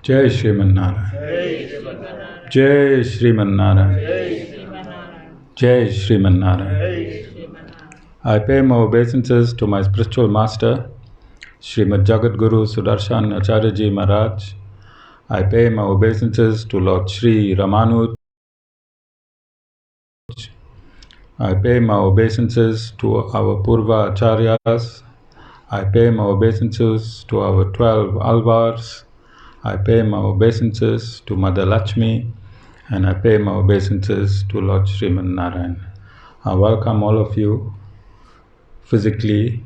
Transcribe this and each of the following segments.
Jai Shriman Narayan. Jai Shriman Narayan. Jai Shriman Narayan. I pay my obeisances to my spiritual master, Srimad Jagat Guru Sudarshan Acharya Ji Maharaj. I pay my obeisances to Lord Sri Ramanuj. I pay my obeisances to our Purva Acharyas. I pay my obeisances to our 12 Alvars. I pay my obeisances to Mother Lakshmi, and I pay my obeisances to Lord Sriman Narayan. I welcome all of you physically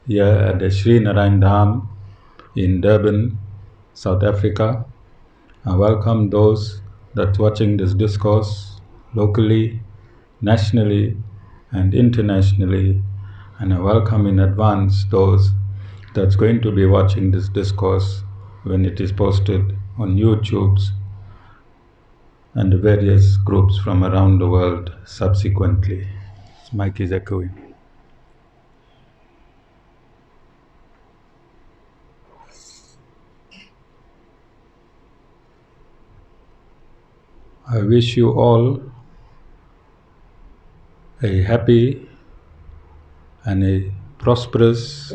here at the Sri Narayan Dham in Durban, South Africa. I welcome those that's watching this discourse locally, nationally, and internationally, and I welcome in advance those that's going to be watching this discourse when it is posted on YouTube's and the various groups from around the world subsequently. This mic is echoing. I wish you all a happy and a prosperous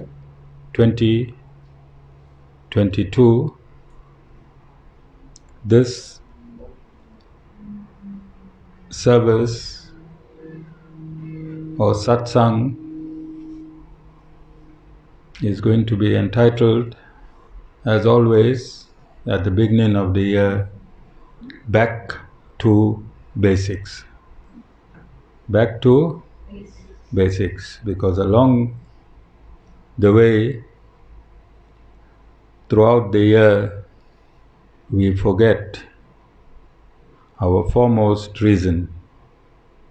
2022. This service or Satsang is going to be entitled, as always, at the beginning of the year, Back to Basics. Back to Basics, because along the way, throughout the year, we forget our foremost reason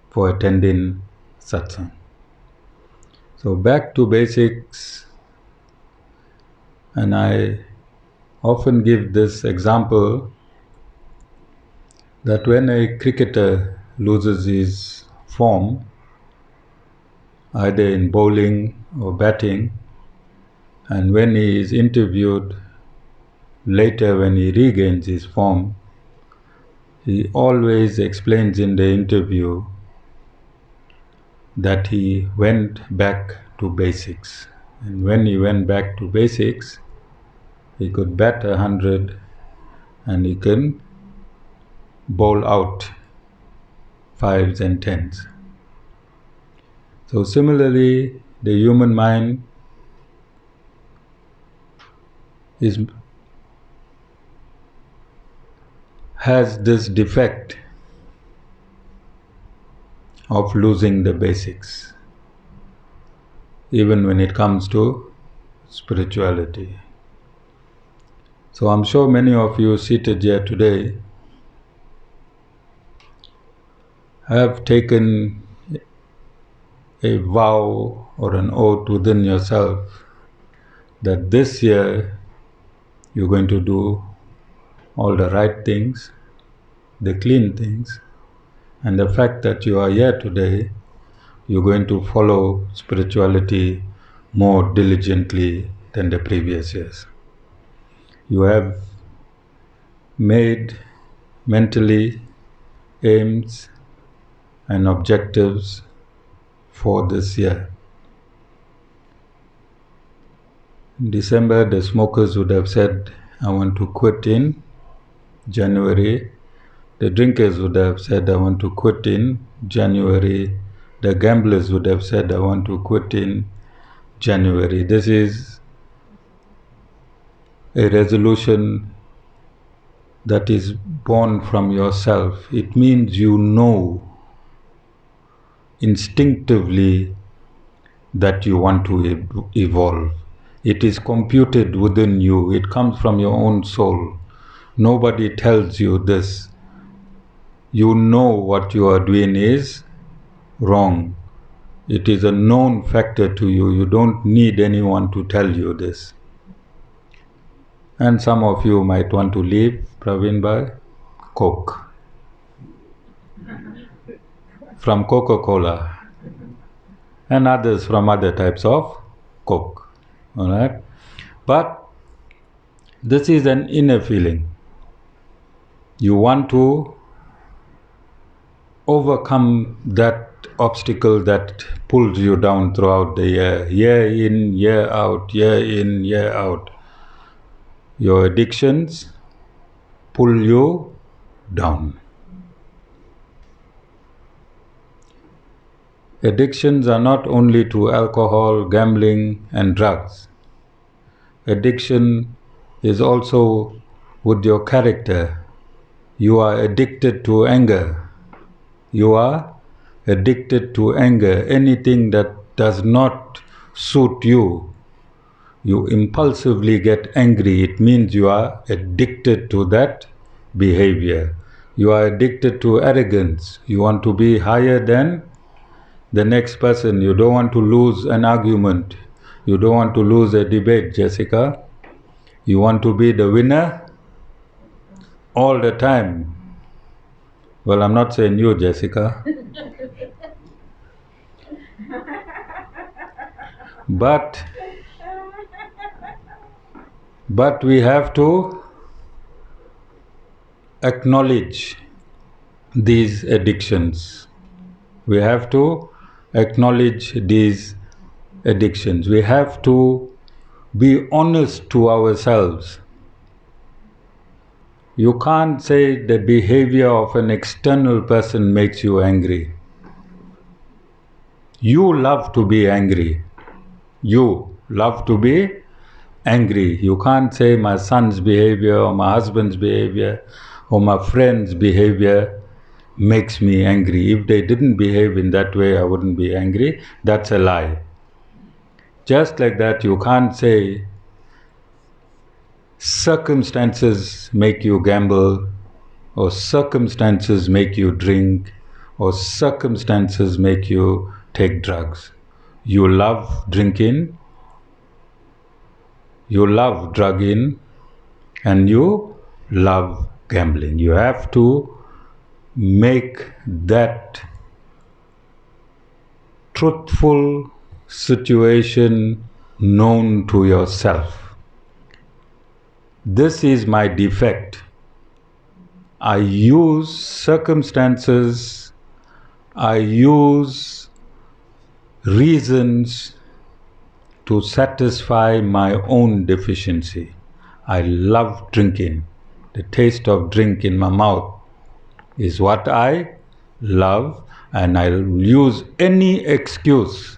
for attending Satsang. So back to basics, and I often give this example that when a cricketer loses his form, either in bowling or batting, and when he is interviewed later when he regains his form, he always explains in the interview that he went back to basics. And when he went back to basics, he could bat 100 and he can bowl out 5s and 10s. So similarly, the human mind has this defect of losing the basics, even when it comes to spirituality. So I'm sure many of you seated here today have taken a vow or an oath within yourself that this year you're going to do all the right things, the clean things, and the fact that you are here today, you're going to follow spirituality more diligently than the previous years. You have made mentally aims and objectives for this year. In December, the smokers would have said, I want to quit in January. The drinkers would have said, I want to quit in January. The gamblers would have said, I want to quit in January. This is a resolution that is born from yourself. It means you know instinctively that you want to evolve. It is computed within you. It comes from your own soul. Nobody tells you this. You know what you are doing is wrong. It is a known factor to you. You don't need anyone to tell you this. And some of you might want to leave, Praveen Bhai, Coke. From Coca-Cola. And others from other types of Coke. Alright? But this is an inner feeling. You want to overcome that obstacle that pulls you down throughout the year in, year out, year in, year out. Your addictions pull you down. Addictions are not only to alcohol, gambling, and drugs. Addiction is also with your character. You are addicted to anger. You are addicted to anger. Anything that does not suit you, you impulsively get angry. It means you are addicted to that behavior. You are addicted to arrogance. You want to be higher than the next person. You don't want to lose an argument. You don't want to lose a debate, Jessica. You want to be the winner all the time. Well, I'm not saying you, Jessica. But we have to acknowledge these addictions. We have to acknowledge these addictions. We have to be honest to ourselves. You can't say the behavior of an external person makes you angry. You love to be angry. You love to be angry. You can't say my son's behavior or my husband's behavior or my friend's behavior makes me angry. If they didn't behave in that way, I wouldn't be angry. That's a lie. Just like that, you can't say circumstances make you gamble, or circumstances make you drink, or circumstances make you take drugs. You love drinking, you love drugging, and you love gambling. You have to make that truthful situation known to yourself. This is my defect. I use circumstances, I use reasons to satisfy my own deficiency. I love drinking. The taste of drink in my mouth is what I love, and I'll use any excuse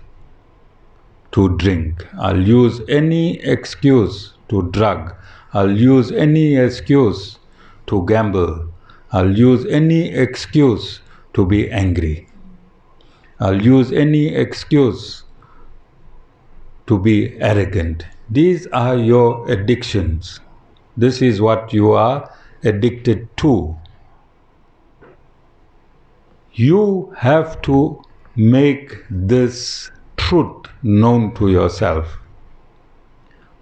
to drink. I'll use any excuse to drug. I'll use any excuse to gamble. I'll use any excuse to be angry. I'll use any excuse to be arrogant. These are your addictions. This is what you are addicted to. You have to make this truth known to yourself.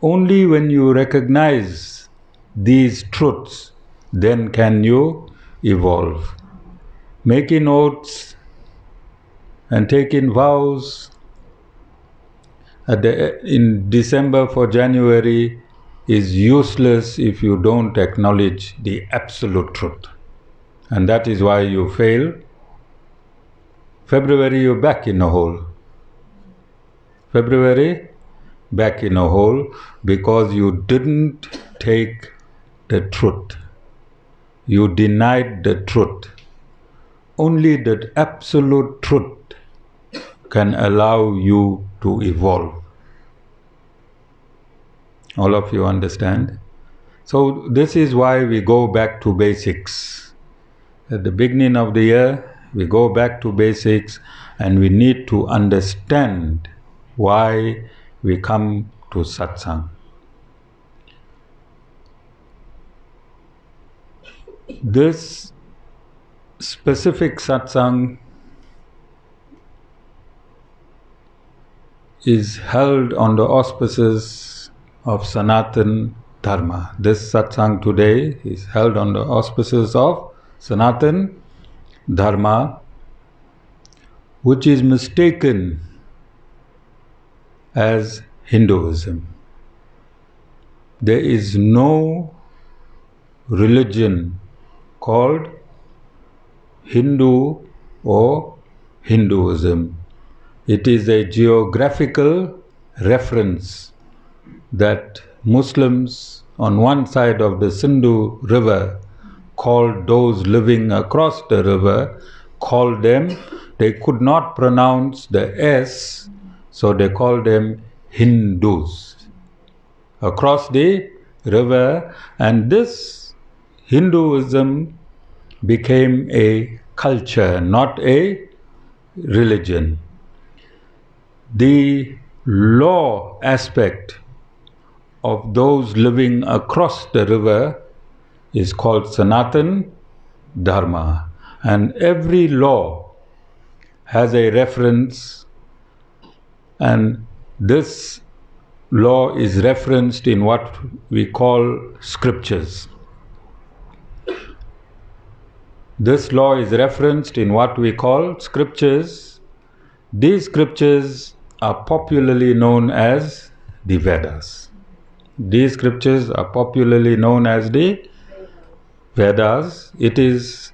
Only when you recognize these truths, then can you evolve. Making oaths and taking vows in December for January is useless if you don't acknowledge the absolute truth. And that is why you fail. February, you're back in a hole. February, back in a hole because you didn't take the truth. You denied the truth. Only the absolute truth can allow you to evolve. All of you understand? So this is why we go back to basics. At the beginning of the year, we go back to basics, and we need to understand why we come to Satsang. This specific Satsang is held on the auspices of Sanatan Dharma. This Satsang today is held on the auspices of Sanatan Dharma, which is mistaken as Hinduism. There is no religion called Hindu or Hinduism. It is a geographical reference that Muslims on one side of the Sindhu river called those living across the river, called them, they could not pronounce the S, so they called them Hindus. Across the river, and this Hinduism became a culture, not a religion. The law aspect of those living across the river is called Sanatan Dharma, and every law has a reference, and this law is referenced in what we call scriptures. This law is referenced in what we call scriptures. These scriptures are popularly known as the Vedas. These scriptures are popularly known as the Vedas. It is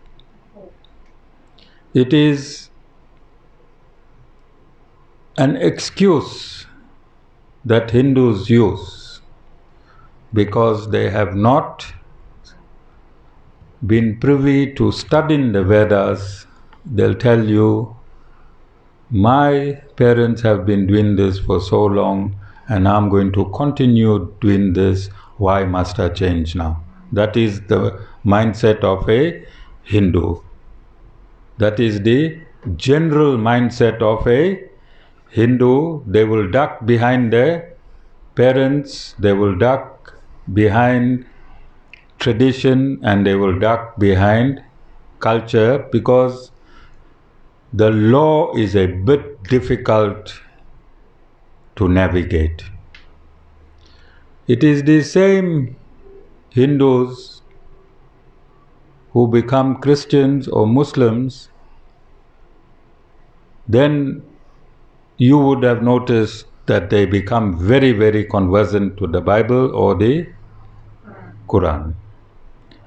an excuse that Hindus use because they have not been privy to studying the Vedas. They'll tell you, my parents have been doing this for so long and I'm going to continue doing this. Why must I change now? That is the mindset of a Hindu. That is the general mindset of a Hindu. They will duck behind their parents, they will duck behind tradition, and they will duck behind culture because the law is a bit difficult to navigate. It is the same Hindus who become Christians or Muslims, then you would have noticed that they become very, very conversant to the Bible or the Quran.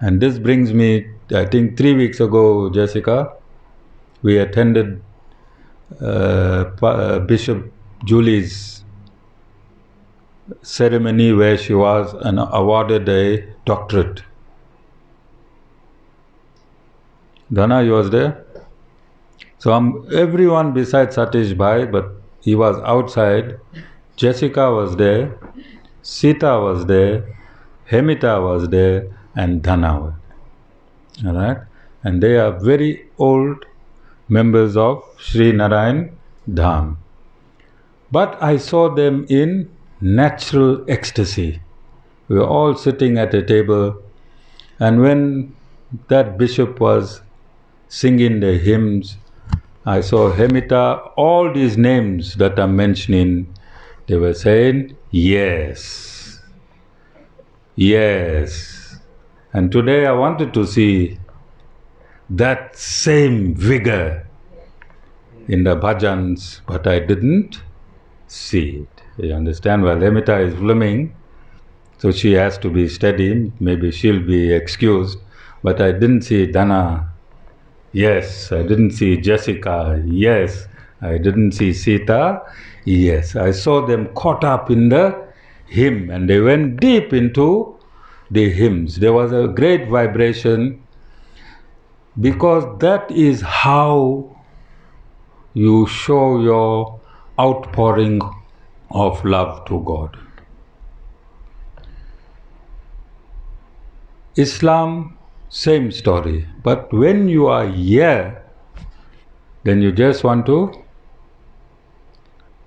And this brings me, I think 3 weeks ago, Jessica, we attended Bishop Julie's ceremony where she was awarded a doctorate. Dana, you was there? So everyone besides Satish Bhai, but he was outside. Jessica was there, Sita was there, Hemita was there, and Dhana was there. Alright? And they are very old members of Sri Narayan Dham. But I saw them in natural ecstasy. We were all sitting at a table, and when that bishop was singing the hymns, I saw Hemita, all these names that I'm mentioning, they were saying, yes, yes. And today I wanted to see that same vigor in the bhajans, but I didn't see it. You understand? Well, Hemita is blooming, so she has to be steady. Maybe she'll be excused. But I didn't see Dana. Yes. I didn't see Jessica. Yes. I didn't see Sita. Yes. I saw them caught up in the hymn, and they went deep into the hymns. There was a great vibration, because that is how you show your outpouring of love to God. Islam, same story. But when you are here, then you just want to,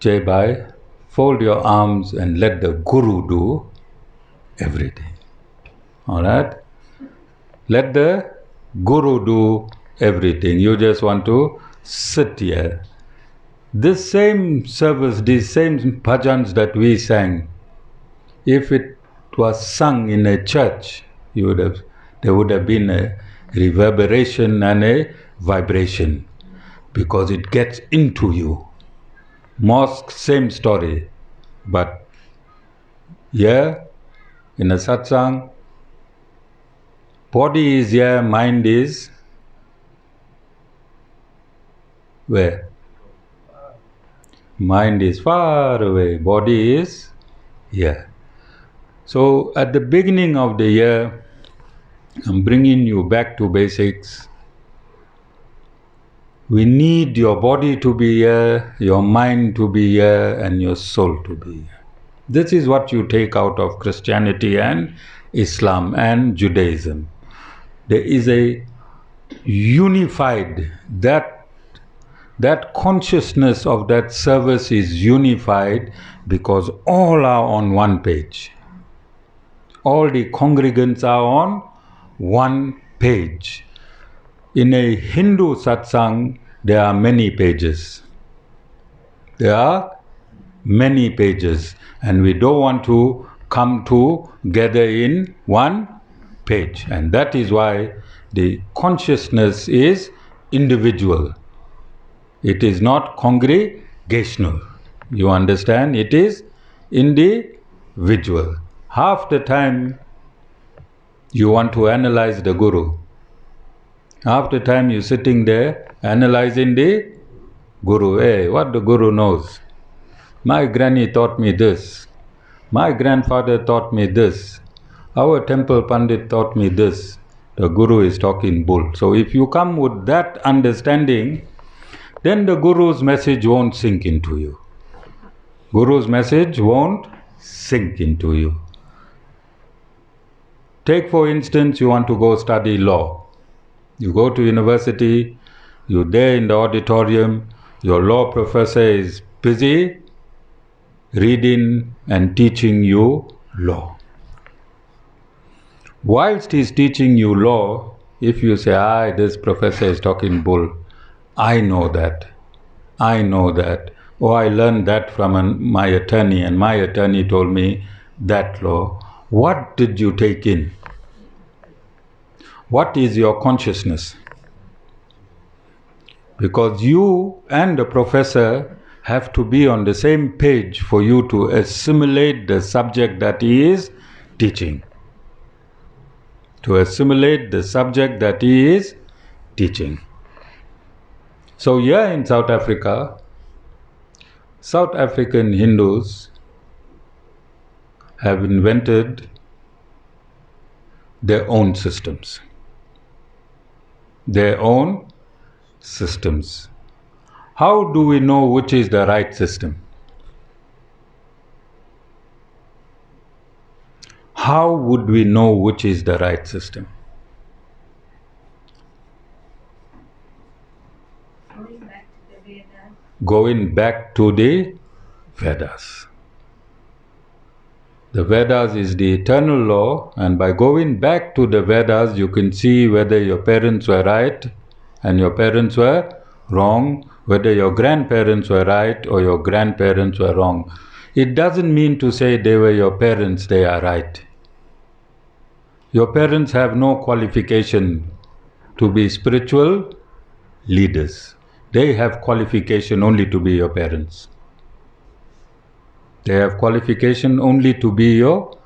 Jai Bhai, fold your arms and let the Guru do everything. Alright? Let the Guru do everything. You just want to sit here. This same service, these same bhajans that we sang, if it was sung in a church, there would have been a reverberation and a vibration, because it gets into you. Mosque, same story. But here, in a satsang, Body is here, mind is where? Mind is far away, body is here. So at the beginning of the year, I'm bringing you back to basics. We need your body to be here, your mind to be here, and your soul to be here. This is what you take out of Christianity and Islam and Judaism. There is a unified, that consciousness of that service is unified because all are on one page. All the congregants are on one page. In a Hindu satsang, there are many pages. There are many pages, and we don't want to come together in one page. And that is why the consciousness is individual. It is not congregational. You understand? It is individual. Half the time you want to analyze the Guru. Half the time you're sitting there analyzing the Guru. Hey, what the Guru knows. My granny taught me this. My grandfather taught me this. Our temple Pandit taught me this. The Guru is talking bull. So if you come with that understanding, then the Guru's message won't sink into you. Guru's message won't sink into you. Take for instance, you want to go study law. You go to university, you're there in the auditorium, your law professor is busy reading and teaching you law. Whilst he's teaching you law, if you say, this professor is talking bull, I know that. Oh, I learned that from my attorney, and my attorney told me that law. What did you take in? What is your consciousness? Because you and the professor have to be on the same page for you to assimilate the subject that he is teaching. To assimilate the subject that he is teaching. So here in South Africa, South African Hindus have invented their own systems. Their own systems. How do we know which is the right system? How would we know which is the right system? Going back to the Vedas. The Vedas is the eternal law, and by going back to the Vedas, you can see whether your parents were right and your parents were wrong, whether your grandparents were right or your grandparents were wrong. It doesn't mean to say they were your parents, they are right. Your parents have no qualification to be spiritual leaders. They have qualification only to be your parents. They have qualification only to be your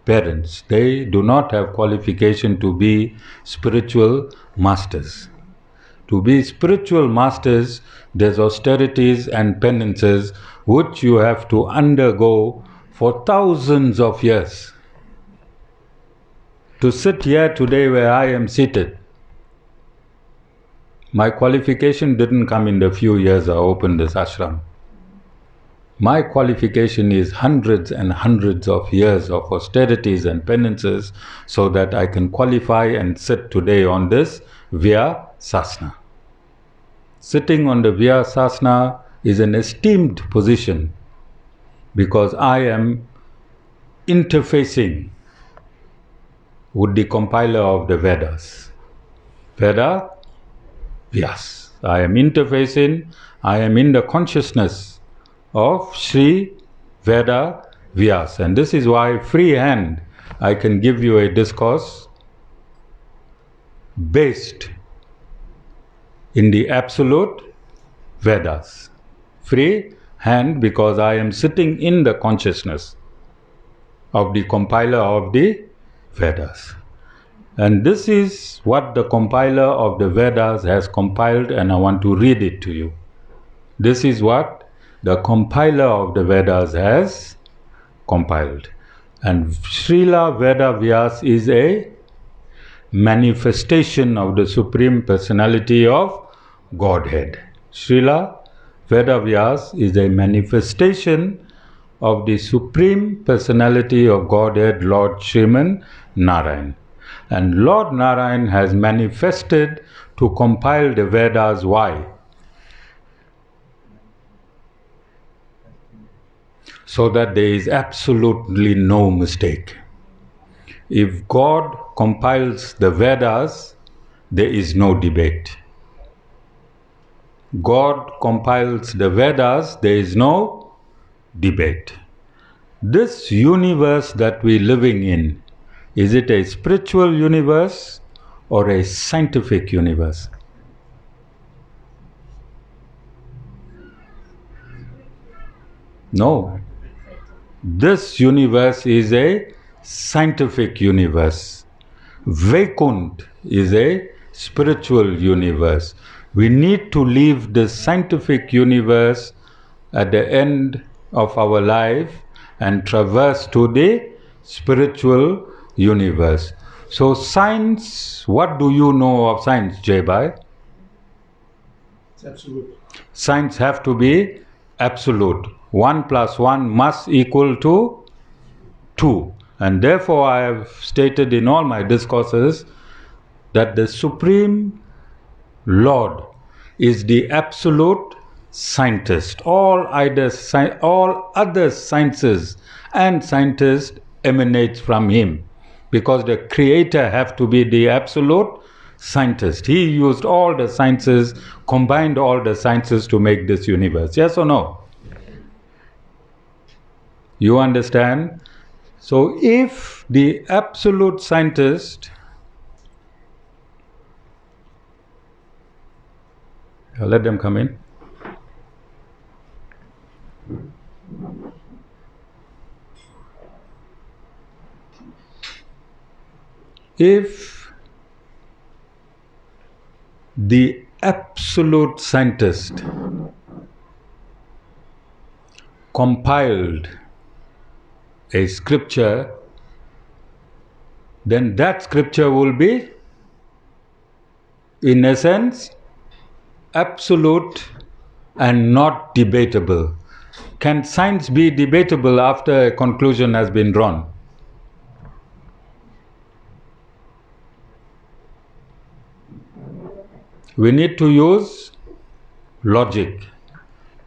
parents. They do not have qualification to be spiritual masters. To be spiritual masters, there's austerities and penances which you have to undergo for thousands of years. To sit here today where I am seated, my qualification didn't come in the few years I opened this ashram. My qualification is hundreds and hundreds of years of austerities and penances so that I can qualify and sit today on this Vyasasana. Sitting on the Vyasasana is an esteemed position because I am interfacing with the compiler of the Vedas. Veda, Vyas. I am interfacing, I am in the consciousness of Sri Veda Vyas. And this is why freehand I can give you a discourse based in the absolute Vedas. Free hand because I am sitting in the consciousness of the compiler of the Vedas. And this is what the compiler of the Vedas has compiled, and I want to read it to you. This is what the compiler of the Vedas has compiled. And Srila Veda Vyas is a manifestation of the Supreme Personality of Godhead. Srila Veda Vyas is a manifestation of the Supreme Personality of Godhead, Lord Sriman Narayan. And Lord Narayan has manifested to compile the Vedas. Why? So that there is absolutely no mistake. If God compiles the Vedas, there is no debate. God compiles the Vedas, there is no debate. This universe that we're living in, is it a spiritual universe or a scientific universe? No. This universe is a scientific universe. Vaikunt is a spiritual universe. We need to leave the scientific universe at the end of our life and traverse to the spiritual universe. So science, what do you know of science, Jaybai? It's absolute. Science have to be absolute. 1 + 1 must equal to 2. And therefore I have stated in all my discourses that the Supreme Lord is the absolute scientist. All other sciences and scientists emanate from him, because the Creator have to be the absolute scientist. He used all the sciences, combined all the sciences to make this universe. Yes or no? You understand? So if the absolute scientist, let them come in. If the absolute scientist compiled a scripture, then that scripture will be, in essence, absolute and not debatable. Can science be debatable after a conclusion has been drawn? We need to use logic.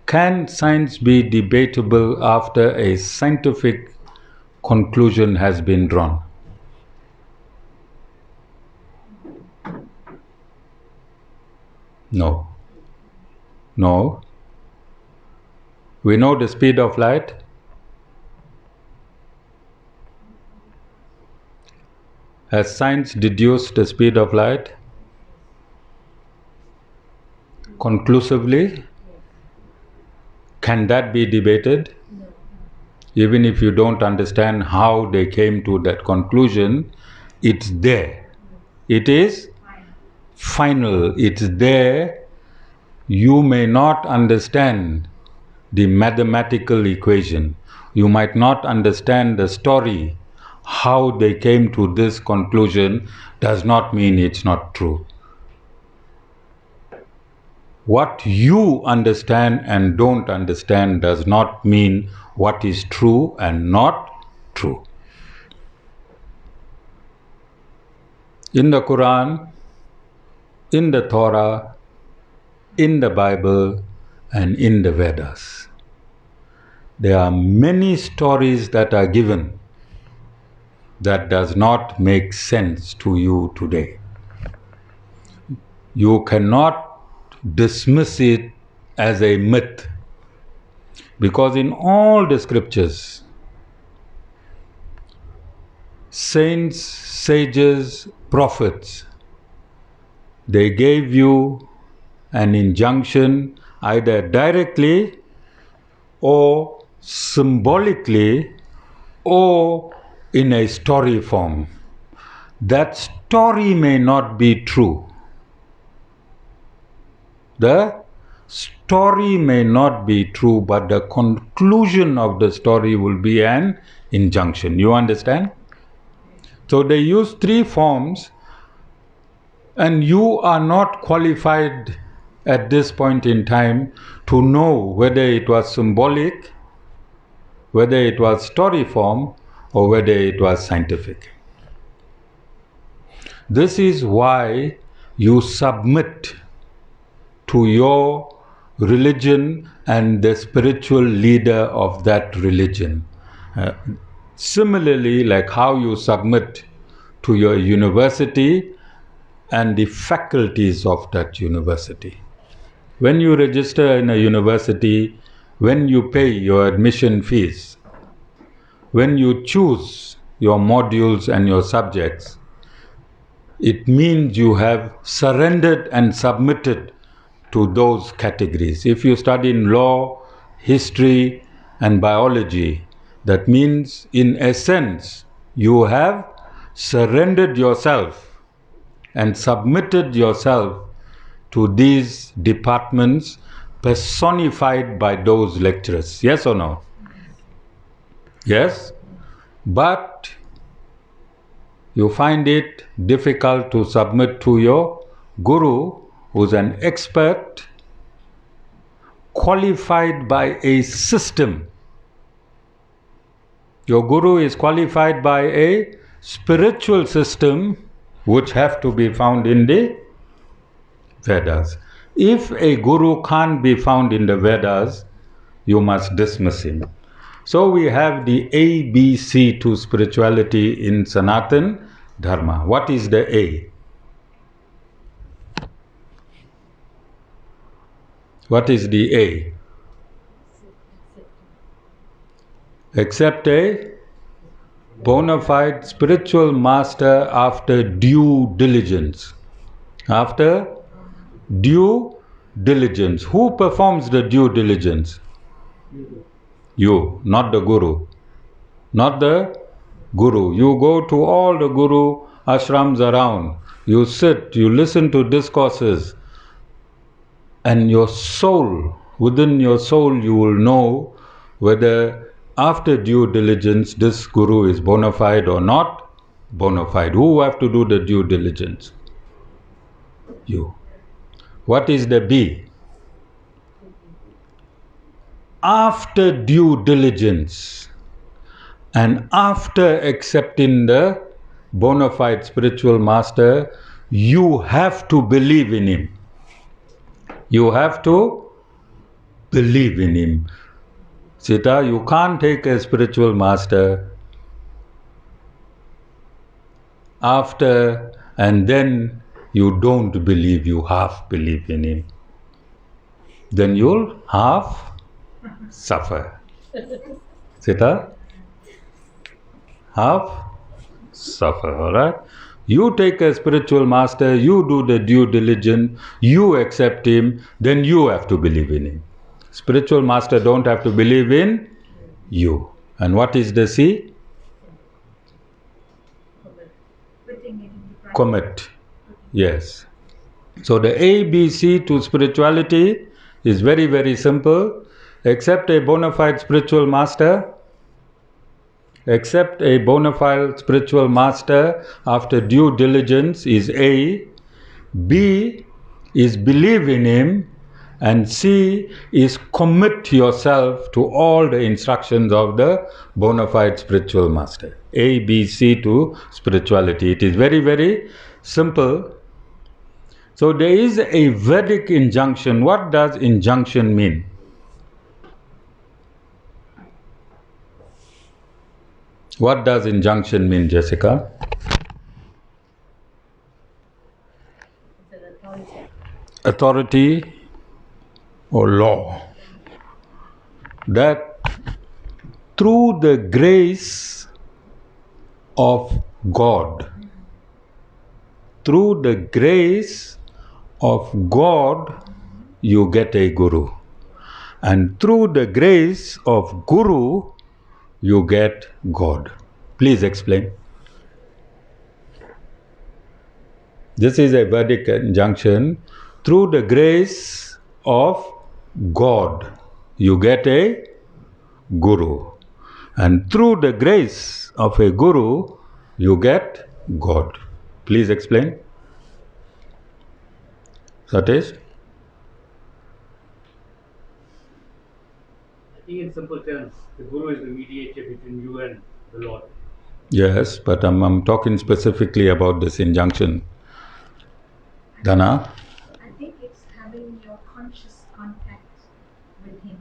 Can science be debatable after a scientific conclusion has been drawn? No. No. We know the speed of light. Has science deduced the speed of light conclusively? Can that be debated? Even if you don't understand how they came to that conclusion, it's there. It is final. It's there. You may not understand the mathematical equation. You might not understand the story. How they came to this conclusion does not mean it's not true. What you understand and don't understand does not mean what is true and not true. In the Quran, in the Torah, in the Bible, and in the Vedas, there are many stories that are given that does not make sense to you today. You cannot dismiss it as a myth, because in all the scriptures, saints, sages, prophets, they gave you an injunction either directly or symbolically or in a story form. that story may not be true. The story may not be true, but the conclusion of the story will be an injunction. You understand? So they use three forms, and you are not qualified at this point in time to know whether it was symbolic, whether it was story form, or whether it was scientific. This is why you submit to your religion and the spiritual leader of that religion. Similarly, like how you submit to your university and the faculties of that university. When you register in a university, when you pay your admission fees, when you choose your modules and your subjects, it means you have surrendered and submitted to those categories. If you study in law, history, and biology, that means in essence you have surrendered yourself and submitted yourself to these departments personified by those lecturers. Yes or no? Yes? But you find it difficult to submit to your guru, who's an expert qualified by a system. Your guru is qualified by a spiritual system which have to be found in the Vedas. If a guru can't be found in the Vedas, you must dismiss him. So we have the ABC to spirituality in Sanatan Dharma. What is the A? What is the A? Accept a bona fide spiritual master after due diligence. After due diligence. Who performs the due diligence? You, not the guru. Not the guru. You go to all the guru ashrams around. You sit, you listen to discourses, and your soul, within your soul, you will know whether after due diligence this guru is bona fide or not bona fide. Who have to do the due diligence? You. What is the B? After due diligence and after accepting the bona fide spiritual master, you have to believe in him. You have to believe in him. Sita, you can't take a spiritual master after and then you don't believe, you half believe in him. Then you'll half suffer. Sita? Half suffer, alright? You take a spiritual master, you do the due diligence, you accept him, then you have to believe in him. Spiritual master don't have to believe in you. And what is the C? Commit. Yes. So the ABC to spirituality is very, very simple. Accept a bona fide spiritual master. Accept a bona fide spiritual master after due diligence is A. B is believe in him. And C is commit yourself to all the instructions of the bona fide spiritual master. A, B, C to spirituality. It is very, very simple. So there is a Vedic injunction. What does injunction mean? What does injunction mean, Jessica? Authority or law. That through the grace of God, through the grace of God, you get a guru. And through the grace of Guru, you get God. Please explain. This is a Vedic injunction. Through the grace of God, you get a Guru. And through the grace of a Guru, you get God. Please explain. Satish? I think in simple terms, the Guru is the mediator between you and the Lord. Yes, but I'm talking specifically about this injunction. Dana? I think it's having your conscious contact with Him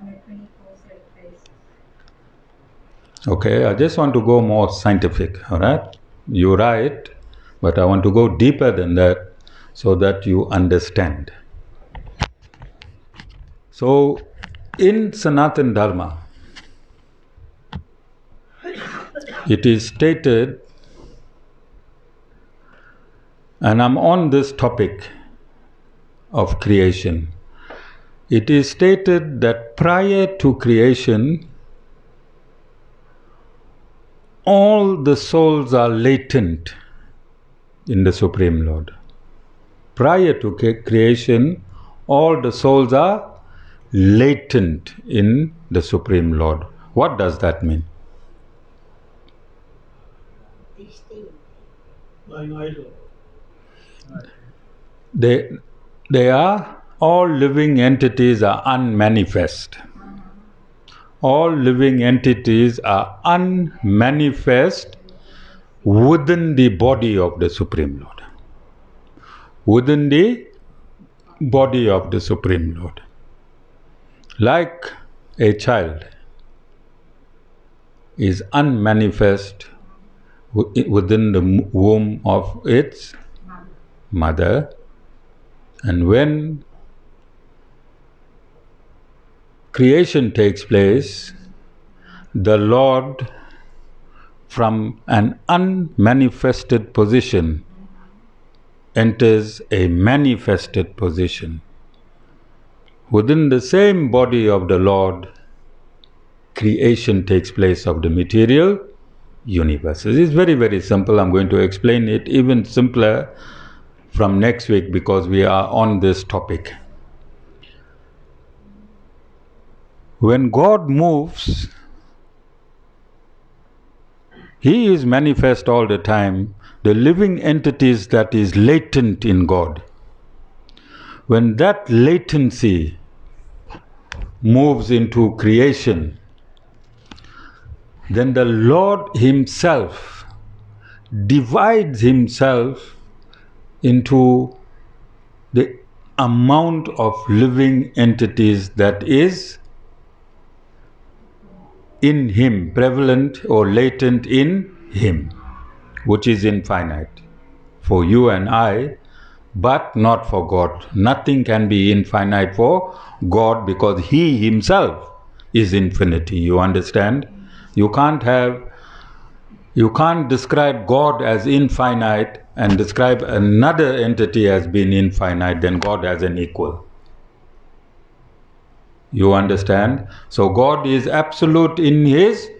on a 24/7 basis. Okay, I just want to go more scientific, all right? You're right, but I want to go deeper than that so that you understand. So, in Sanatana Dharma, it is stated, and I'm on this topic of creation, it is stated that prior to creation, all the souls are latent in the Supreme Lord. Prior to creation, all the souls are latent in the Supreme Lord. What does that mean? They are, all living entities are unmanifest. All living entities are unmanifest within the body of the Supreme Lord. Within the body of the Supreme Lord. Like a child is unmanifest within the womb of its mother, and when creation takes place, the Lord, from an unmanifested position, enters a manifested position. Within the same body of the Lord, creation takes place of the material universe. It is very, very simple. I'm going to explain it even simpler from next week because we are on this topic. When God moves, He is manifest all the time. The living entities that is latent in God, when that latency moves into creation, then the Lord Himself divides Himself into the amount of living entities that is in Him, prevalent or latent in Him, which is infinite for you and I, but not for God. Nothing can be infinite for God because He Himself is infinity. You understand? You can't describe God as infinite and describe another entity as being infinite, then God as an equal. You understand? So God is absolute in His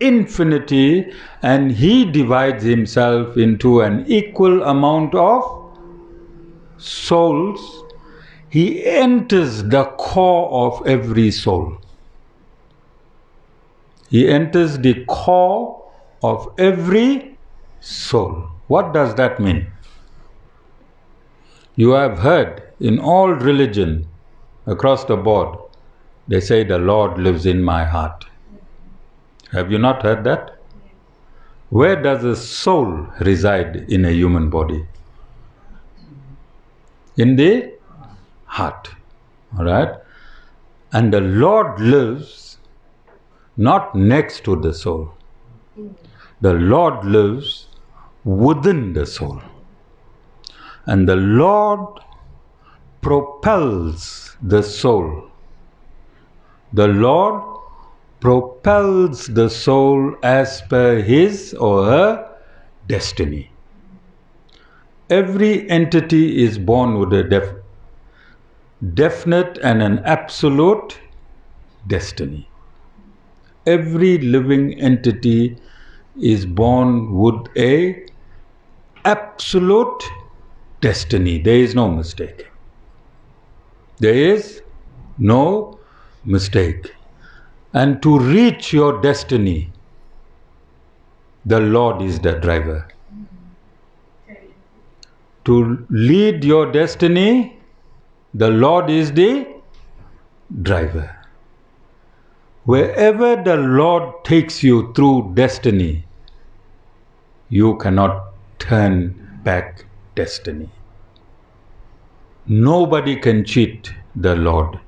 infinity, and He divides Himself into an equal amount of souls. He enters the core of every soul. He enters the core of every soul. What does that mean? You have heard in all religion across the board, they say the Lord lives in my heart. Have you not heard that? Where does a soul reside in a human body? In the heart. All right? And the Lord lives not next to the soul. The Lord lives within the soul. And the Lord propels the soul. The Lord propels the soul as per his or her destiny. Every entity is born with a definite and an absolute destiny. Every living entity is born with a absolute destiny. There is no mistake. There is no mistake. And to reach your destiny, the Lord is the driver. To lead your destiny, the Lord is the driver. Wherever the Lord takes you through destiny, you cannot turn back destiny. Nobody can cheat the Lord,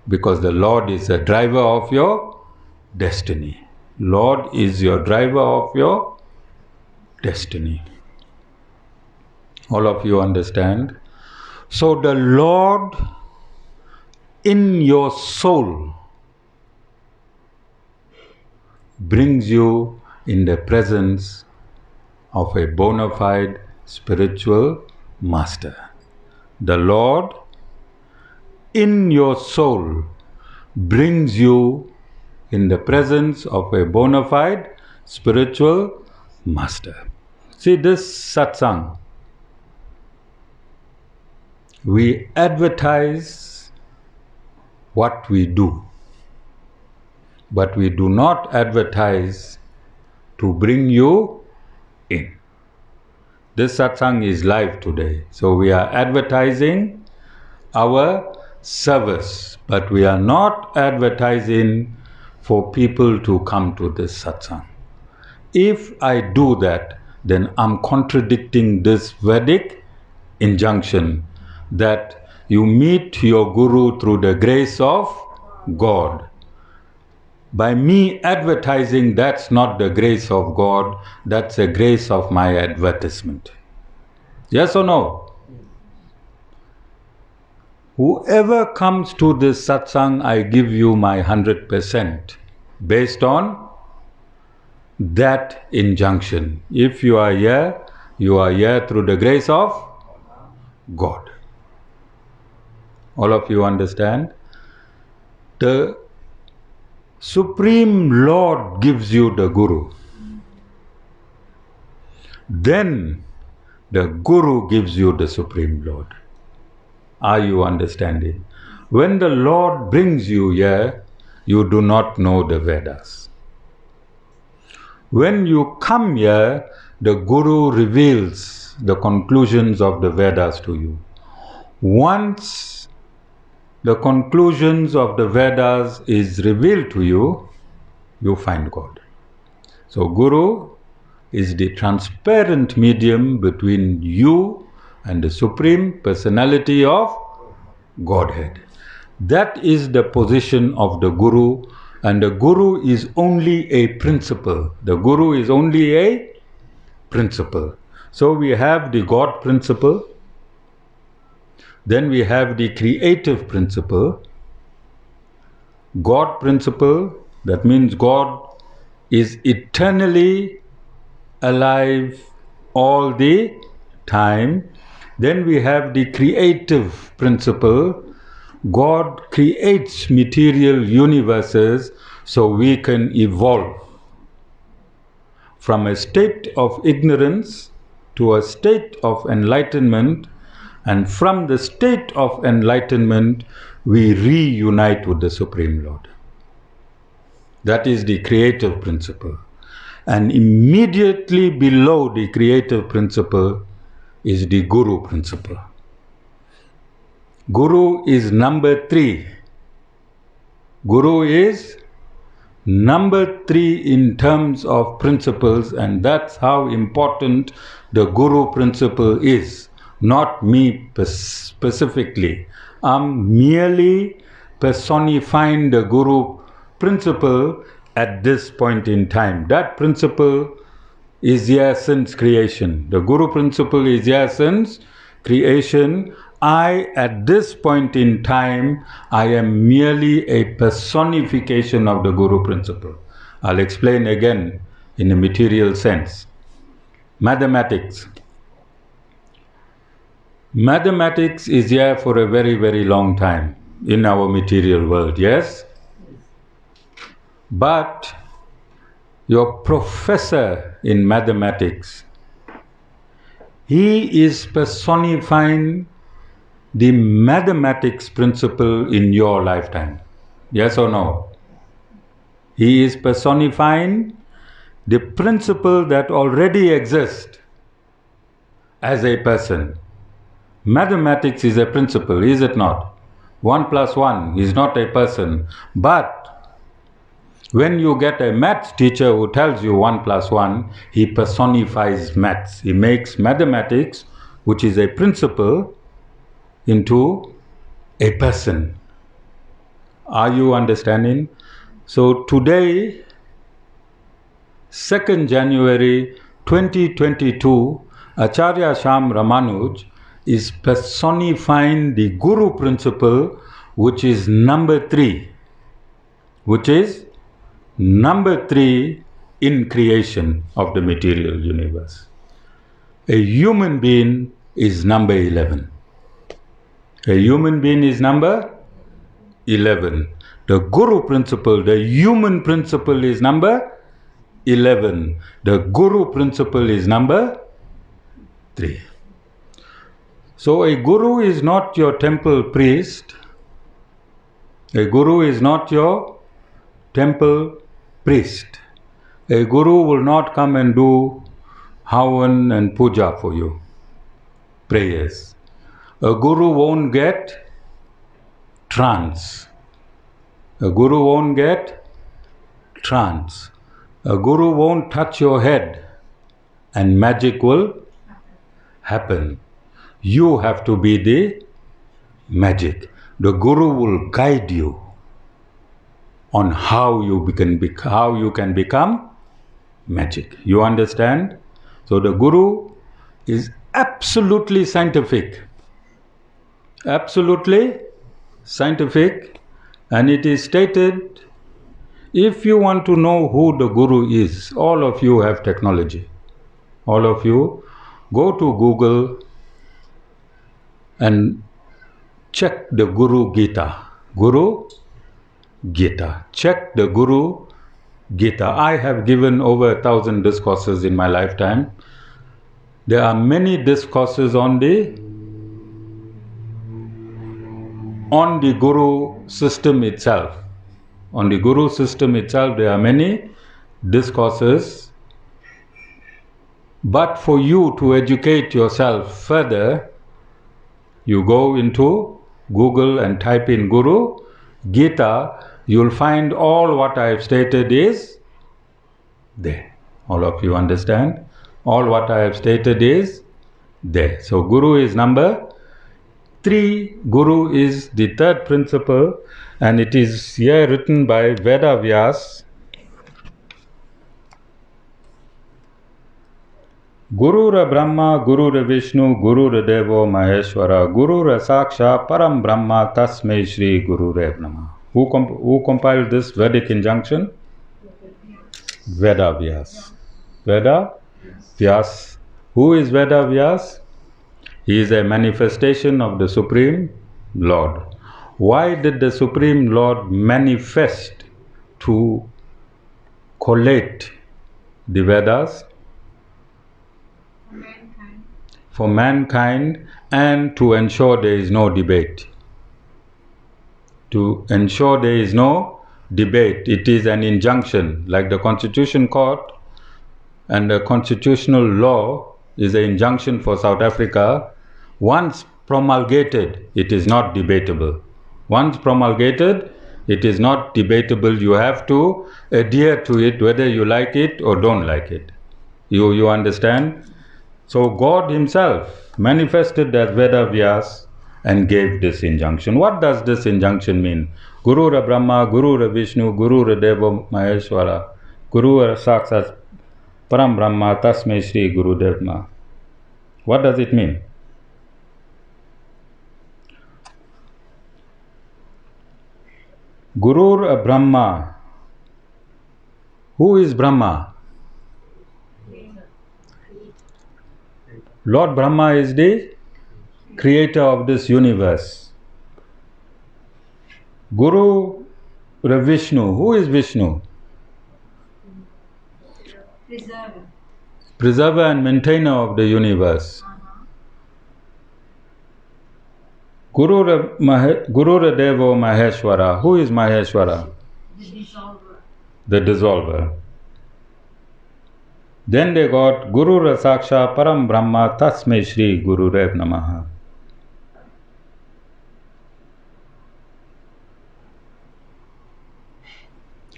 because the Lord is the driver of your destiny. Lord is your driver of your destiny. All of you understand? So the Lord in your soul brings you in the presence of a bona fide spiritual master. The Lord in your soul brings you in the presence of a bona fide spiritual master. See, this satsang, we advertise what we do, but we do not advertise to bring you in. This satsang is live today, so we are advertising our service, but we are not advertising for people to come to this satsang. If I do that, then I'm contradicting this Vedic injunction that you meet your Guru through the grace of God. By me advertising, that's not the grace of God, that's the grace of my advertisement. Yes or no? Whoever comes to this satsang, I give you my 100% based on that injunction. If you are here through the grace of God. All of you understand? The Supreme Lord gives you the Guru. Then the Guru gives you the Supreme Lord. Are you understanding? When the Lord brings you here, you do not know the Vedas. When you come here, the Guru reveals the conclusions of the Vedas to you. Once the conclusions of the Vedas is revealed to you, you find God. So Guru is the transparent medium between you and the Supreme Personality of Godhead. That is the position of the Guru, and the Guru is only a principle. The Guru is only a principle. So we have the God principle, then we have the creative principle. God principle, that means God is eternally alive all the time. Then we have the creative principle. God creates material universes so we can evolve from a state of ignorance to a state of enlightenment, and from the state of enlightenment we reunite with the Supreme Lord. That is the creative principle. And immediately below the creative principle is the Guru principle. Guru is number 3. Guru is number 3 in terms of principles, and that's how important the Guru principle is. Not me specifically. I'm merely personifying the Guru principle at this point in time. That principle is here since creation. The Guru principle is here since creation. At this point in time, I am merely a personification of the Guru principle. I'll explain again in a material sense. Mathematics. Mathematics is here for a very, very long time in our material world, yes? But your professor in mathematics, He is personifying the mathematics principle in your lifetime. Yes or no? He is personifying the principle that already exists as a person. Mathematics is a principle, is it not? 1 plus 1 is not a person. But when you get a maths teacher who tells you 1 plus 1, he personifies maths. He makes mathematics, which is a principle, into a person. Are you understanding? So today, 2nd January 2022, Acharya Sham Ramanuj is personifying the Guru principle, which is number 3. Which is number 3 in creation of the material universe. A human being is number 11. A human being is number 11. The Guru principle, the human principle is number 11. The Guru principle is number 3. So a Guru is not your temple priest. A Guru is not your temple priest. A Guru will not come and do Havan and Puja for you, prayers. A Guru won't get trance. A Guru won't get trance. A Guru won't touch your head and magic will happen. You have to be the magic. The Guru will guide you on how you can become magic. You understand? So the Guru is absolutely scientific. Absolutely scientific. And it is stated, if you want to know who the Guru is, all of you have technology. All of you go to Google and check the Guru Gita. Guru Gita. Check the Guru Gita. I have given over 1,000 discourses in my lifetime. There are many discourses on the Guru system itself. On the Guru system itself, there are many discourses. But for you to educate yourself further, you go into Google and type in Guru Gita, you'll find all what I have stated is there. All of you understand? All what I have stated is there. So Guru is number 3. Guru is the 3rd principle, and it is here written by Veda Vyas. Gurura Brahma, Gurura Vishnu, Gurura Devo Maheshwara, Gurura Saksha, Param Brahma, Tasmai Shri Gururev Namah. Who compiled this Vedic injunction? Veda Vyas. Veda Vyas. Who is Veda Vyas? He is a manifestation of the Supreme Lord. Why did the Supreme Lord manifest to collate the Vedas? For mankind, and to ensure there is no debate. To ensure there is no debate. It is an injunction, like the Constitution Court and the constitutional law is an injunction for South Africa. Once promulgated, it is not debatable. Once promulgated, it is not debatable. You have to adhere to it whether you like it or don't like it. You understand? So God Himself manifested as Veda Vyas and gave this injunction. What does this injunction mean? Gurura Brahma, Gurura Vishnu, Gurura Deva Maheshwara, Gurura Sakshat Param Brahma, Tasmai Shri Gurudev Namah. What does it mean? Gurur Brahma. Who is Brahma? Lord Brahma is the creator of this universe. Guru Vishnu. Who is Vishnu? Preserver. Preserver and maintainer of the universe. Gurura Devo Maheshwara. Who is Maheshwara? The dissolver. The dissolver. Then they got Gurura Saksha Param Brahma Tasmai Shri Gururev Namaha.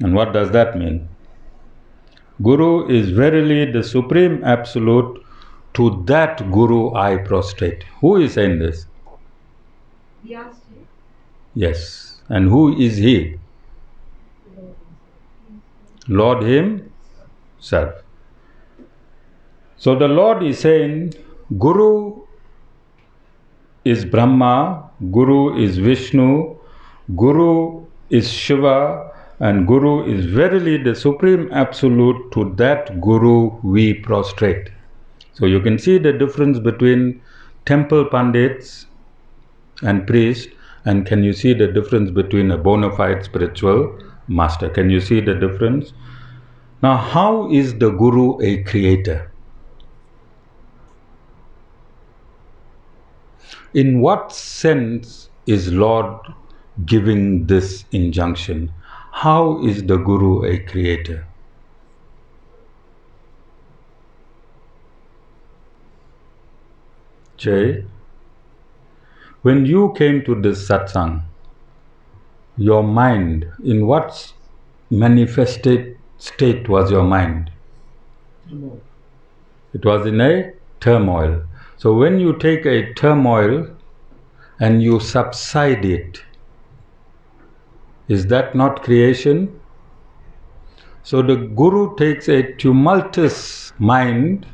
And what does that mean? Guru is verily the Supreme Absolute. To that Guru I prostrate. Who is saying this? Vyasa. Yes. And who is he? Lord Himself. So the Lord is saying, Guru is Brahma, Guru is Vishnu, Guru is Shiva, and Guru is verily the Supreme Absolute. To that Guru we prostrate. So you can see the difference between temple pandits and priests, and can you see the difference between a bona fide spiritual master? Can you see the difference? Now, how is the Guru a creator? In what sense is Lord giving this injunction? How is the Guru a creator? Jay, when you came to this satsang, your mind, in what manifested state was your mind? It was in a turmoil. So when you take a turmoil and you subside it, is that not creation? So the Guru takes a tumultuous mind,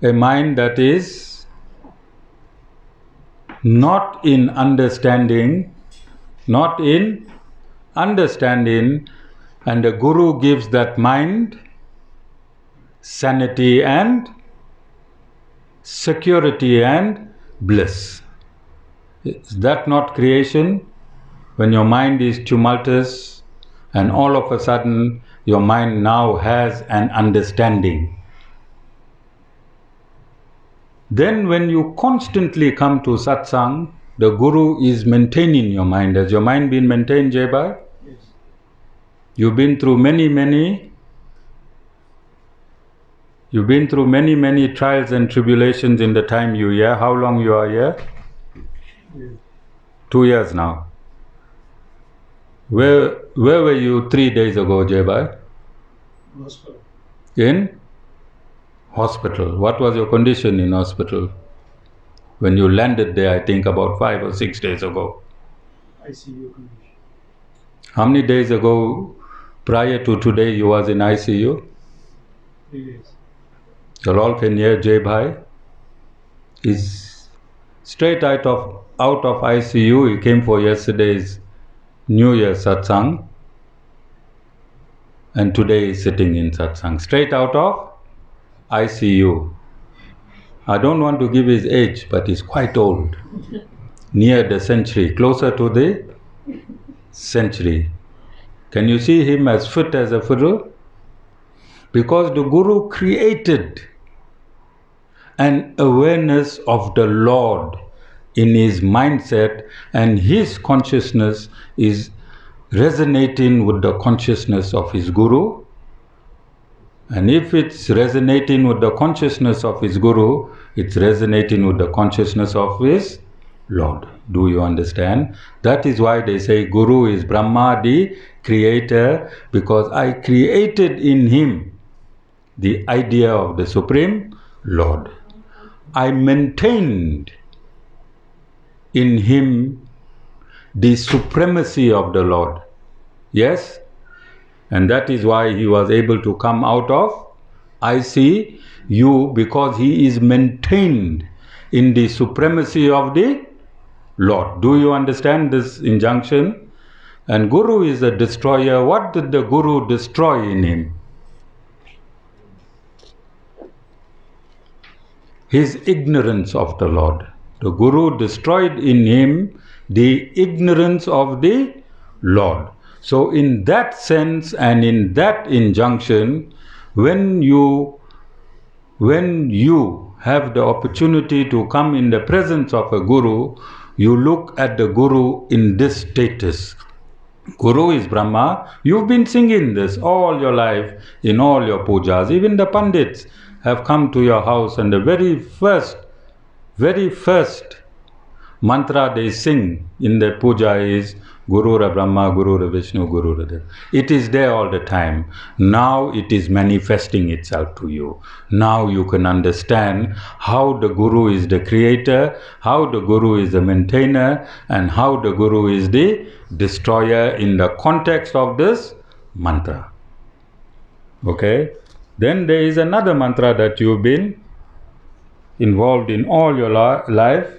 a mind that is not in understanding, and the Guru gives that mind sanity and security and bliss. Is that not creation? When your mind is tumultuous and all of a sudden your mind now has an understanding. Then when you constantly come to satsang, the Guru is maintaining your mind. Has your mind been maintained, Jaibai? Yes. You've been through many trials and tribulations in the time you are here. How long you are here? 2 years now. Where were you 3 days ago, Jaibai? Hospital. In hospital. What was your condition in hospital? When you landed there, I think about 5 or 6 days ago. ICU condition. How many days ago, prior to today, you was in ICU? 3 days. You all can hear Jaibai is straight out of ICU. He came for yesterday's New Year satsang, and today is sitting in satsang, straight out of ICU. I don't want to give his age, but he's quite old, near the century, closer to the century. Can you see him as fit as a fiddle? Because the Guru created an awareness of the Lord in his mindset, and his consciousness is resonating with the consciousness of his Guru. And if it's resonating with the consciousness of his Guru, it's resonating with the consciousness of his Lord. Do you understand? That is why they say Guru is Brahma, the creator, because I created in him the idea of the Supreme Lord. I maintained in him the supremacy of the Lord. Yes? And that is why he was able to come out of ICU, because he is maintained in the supremacy of the Lord. Do you understand this injunction? And Guru is a destroyer. What did the Guru destroy in him? His ignorance of the Lord. The Guru destroyed in him the ignorance of the Lord. So in that sense and in that injunction, when you have the opportunity to come in the presence of a guru, you look at the guru in this status. Guru is Brahma. You've been singing this all your life in all your pujas. Even the pandits have come to your house, and the very first mantra they sing in the puja is Gurura Brahma, Gurura Vishnu, Gurura Deva. It is there all the time. Now it is manifesting itself to you. Now you can understand how the Guru is the creator, how the Guru is the maintainer, and how the Guru is the destroyer in the context of this mantra. Okay? Then there is another mantra that you've been involved in all your life.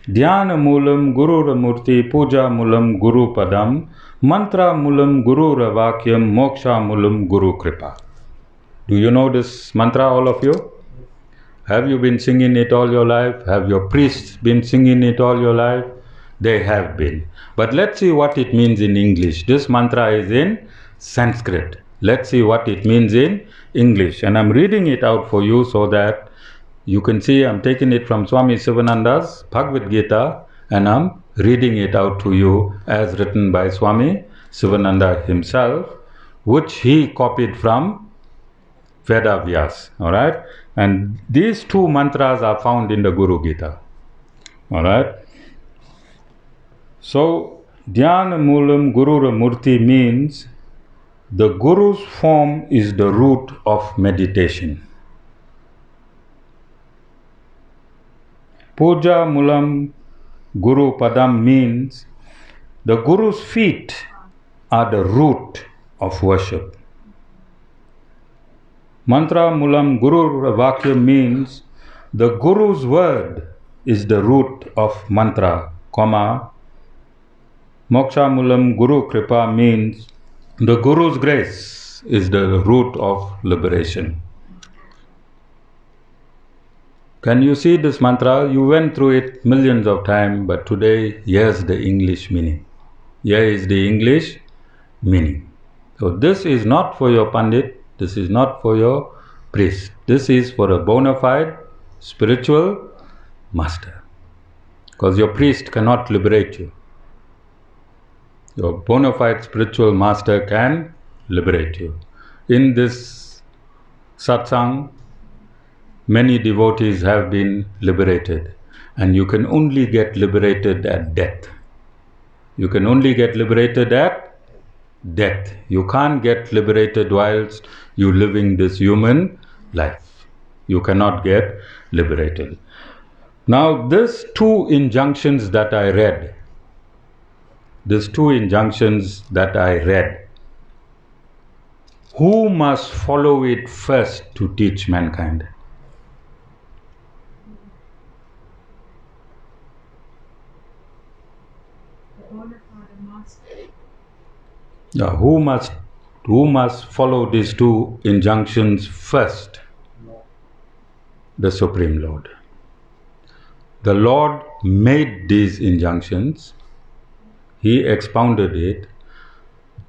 Dhyana Mulam Gurura Murti Puja Mulam Guru Padam Mantra Mulam Gurura Vakyam Moksha Mulam Guru Kripa. Do you know this mantra, all of you? Have you been singing it all your life? Have your priests been singing it all your life? They have been. But let's see what it means in English. This mantra is in Sanskrit. Let's see what it means in English. And I'm reading it out for you so that you can see I'm taking it from Swami Sivananda's Bhagavad Gita, and I'm reading it out to you as written by Swami Sivananda himself, which he copied from Veda Vyas. Alright? And these two mantras are found in the Guru Gita. Alright? So, Dhyana Mulam Gurura Murti means the Guru's form is the root of meditation. Puja Mulam Guru Padam means the Guru's feet are the root of worship. Mantra Mulam Guru Vakya means the Guru's word is the root of mantra, comma. Moksha Mulam Guru Kripa means the Guru's grace is the root of liberation. Can you see this mantra? You went through it millions of times, but today, here's the English meaning. Here is the English meaning. So this is not for your pandit, this is not for your priest. This is for a bona fide spiritual master. Because your priest cannot liberate you. Your bona fide spiritual master can liberate you. In this satsang, many devotees have been liberated, and you can only get liberated at death. You can only get liberated at death. You can't get liberated whilst you living this human life. You cannot get liberated. Now, these two injunctions that I read, who must follow it first to teach mankind? Yeah, who must follow these two injunctions first? The Supreme Lord. The Lord made these injunctions. He expounded it.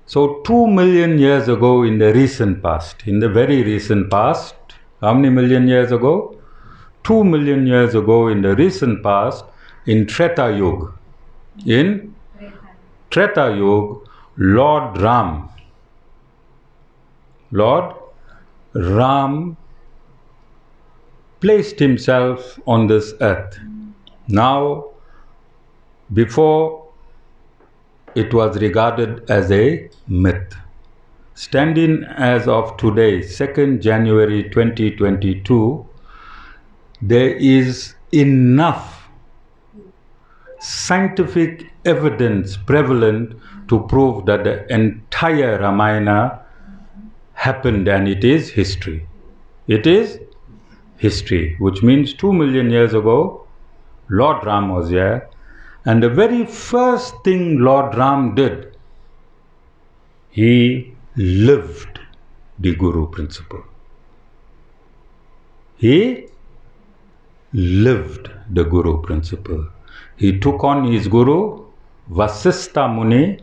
So 2 million years ago in the recent past, in the very recent past, how many million years ago? 2 million years ago in the recent past, in Treta Yuga. In Treta Yuga, Lord Ram placed himself on this earth. Now, before it was regarded as a myth. Standing as of today, 2nd January 2022, there is enough scientific evidence prevalent to prove that the entire Ramayana happened and it is history. It is history, which means 2 million years ago, Lord Ram was here, and the very first thing Lord Ram did, he lived the Guru principle. He lived the Guru principle. He took on his Guru, Vasistha Muni,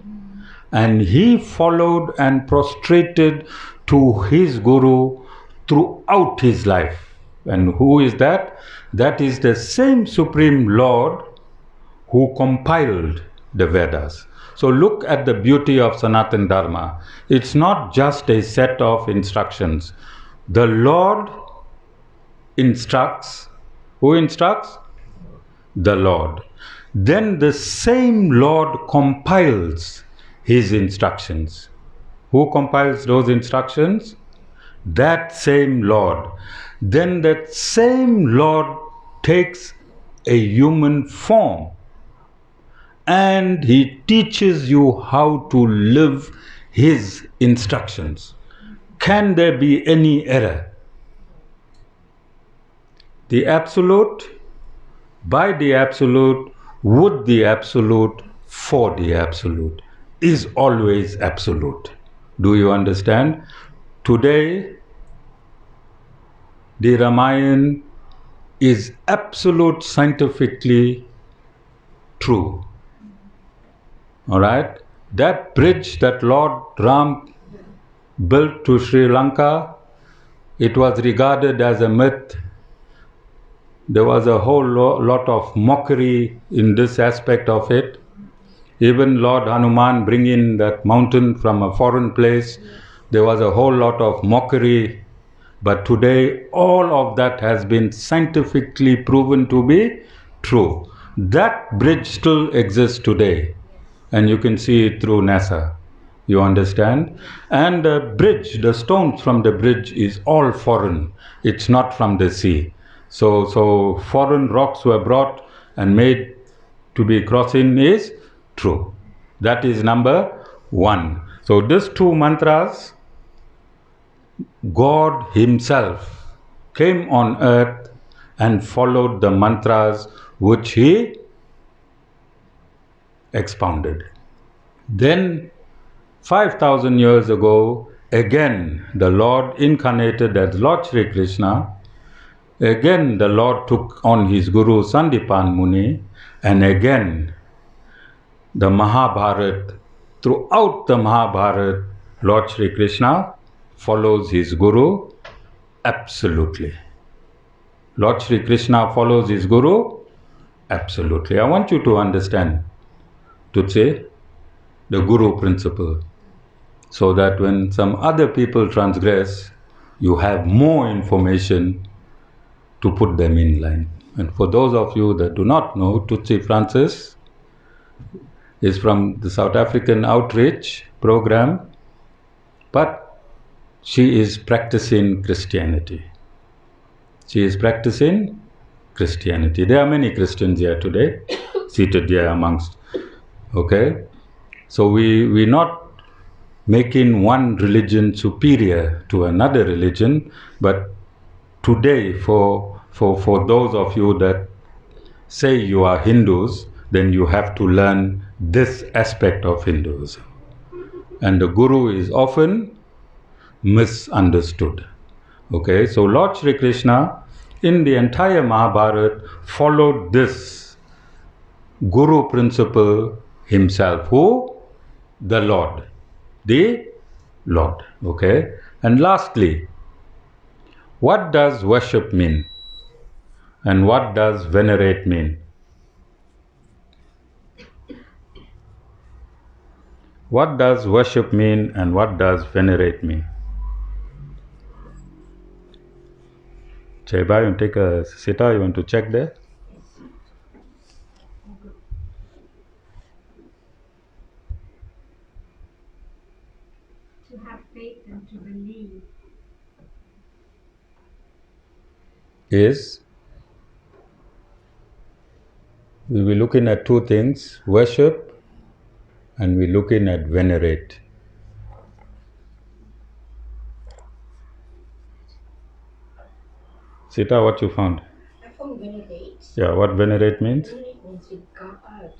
and he followed and prostrated to his Guru throughout his life. And who is that? That is the same Supreme Lord who compiled the Vedas. So look at the beauty of Sanatana Dharma. It's not just a set of instructions. The Lord instructs. Who instructs? The Lord. Then the same Lord compiles his instructions. Who compiles those instructions? That same Lord. Then that same Lord takes a human form and he teaches you how to live his instructions. Can there be any error? The Absolute, by the Absolute, with the Absolute, for the Absolute, is always absolute. Do you understand? Today, the Ramayana is absolute scientifically true. All right? That bridge that Lord Ram built to Sri Lanka, it was regarded as a myth. There was a whole lot of mockery in this aspect of it. Even Lord Hanuman bringing that mountain from a foreign place, there was a whole lot of mockery. But today, all of that has been scientifically proven to be true. That bridge still exists today, and you can see it through NASA. You understand? And the bridge, the stones from the bridge is all foreign. It's not from the sea. So foreign rocks were brought and made to be crossing is true. That is number one. So these two mantras, God Himself came on earth and followed the mantras which He expounded. Then 5,000 years ago, again the Lord incarnated as Lord Sri Krishna. Again the Lord took on his Guru Sandipan Muni, and again the Mahabharata, throughout the Mahabharata, Lord Sri Krishna follows his Guru absolutely. Lord Sri Krishna follows his Guru absolutely. I want you to understand, to say, the Guru principle, so that when some other people transgress, you have more information to put them in line. And for those of you that do not know, Tutsi Francis is from the South African Outreach Program, but she is practicing Christianity. She is practicing Christianity. There are many Christians here today, seated here amongst. Okay? So we're not making one religion superior to another religion, but today for those of you that say you are Hindus, then you have to learn this aspect of Hinduism. And the Guru is often misunderstood. Okay, so Lord Sri Krishna in the entire Mahabharata followed this Guru principle himself. Who? The Lord. The Lord. Okay. And lastly, what does worship mean? And what does venerate mean? What does worship mean and what does venerate mean? Chaiba, you want to take a sita? You want to check there? To have faith and to believe. Is we will be looking at two things, worship and we're looking at venerate. Sita, what you found? I found venerate. Yeah, what venerate means? Venerate means regard.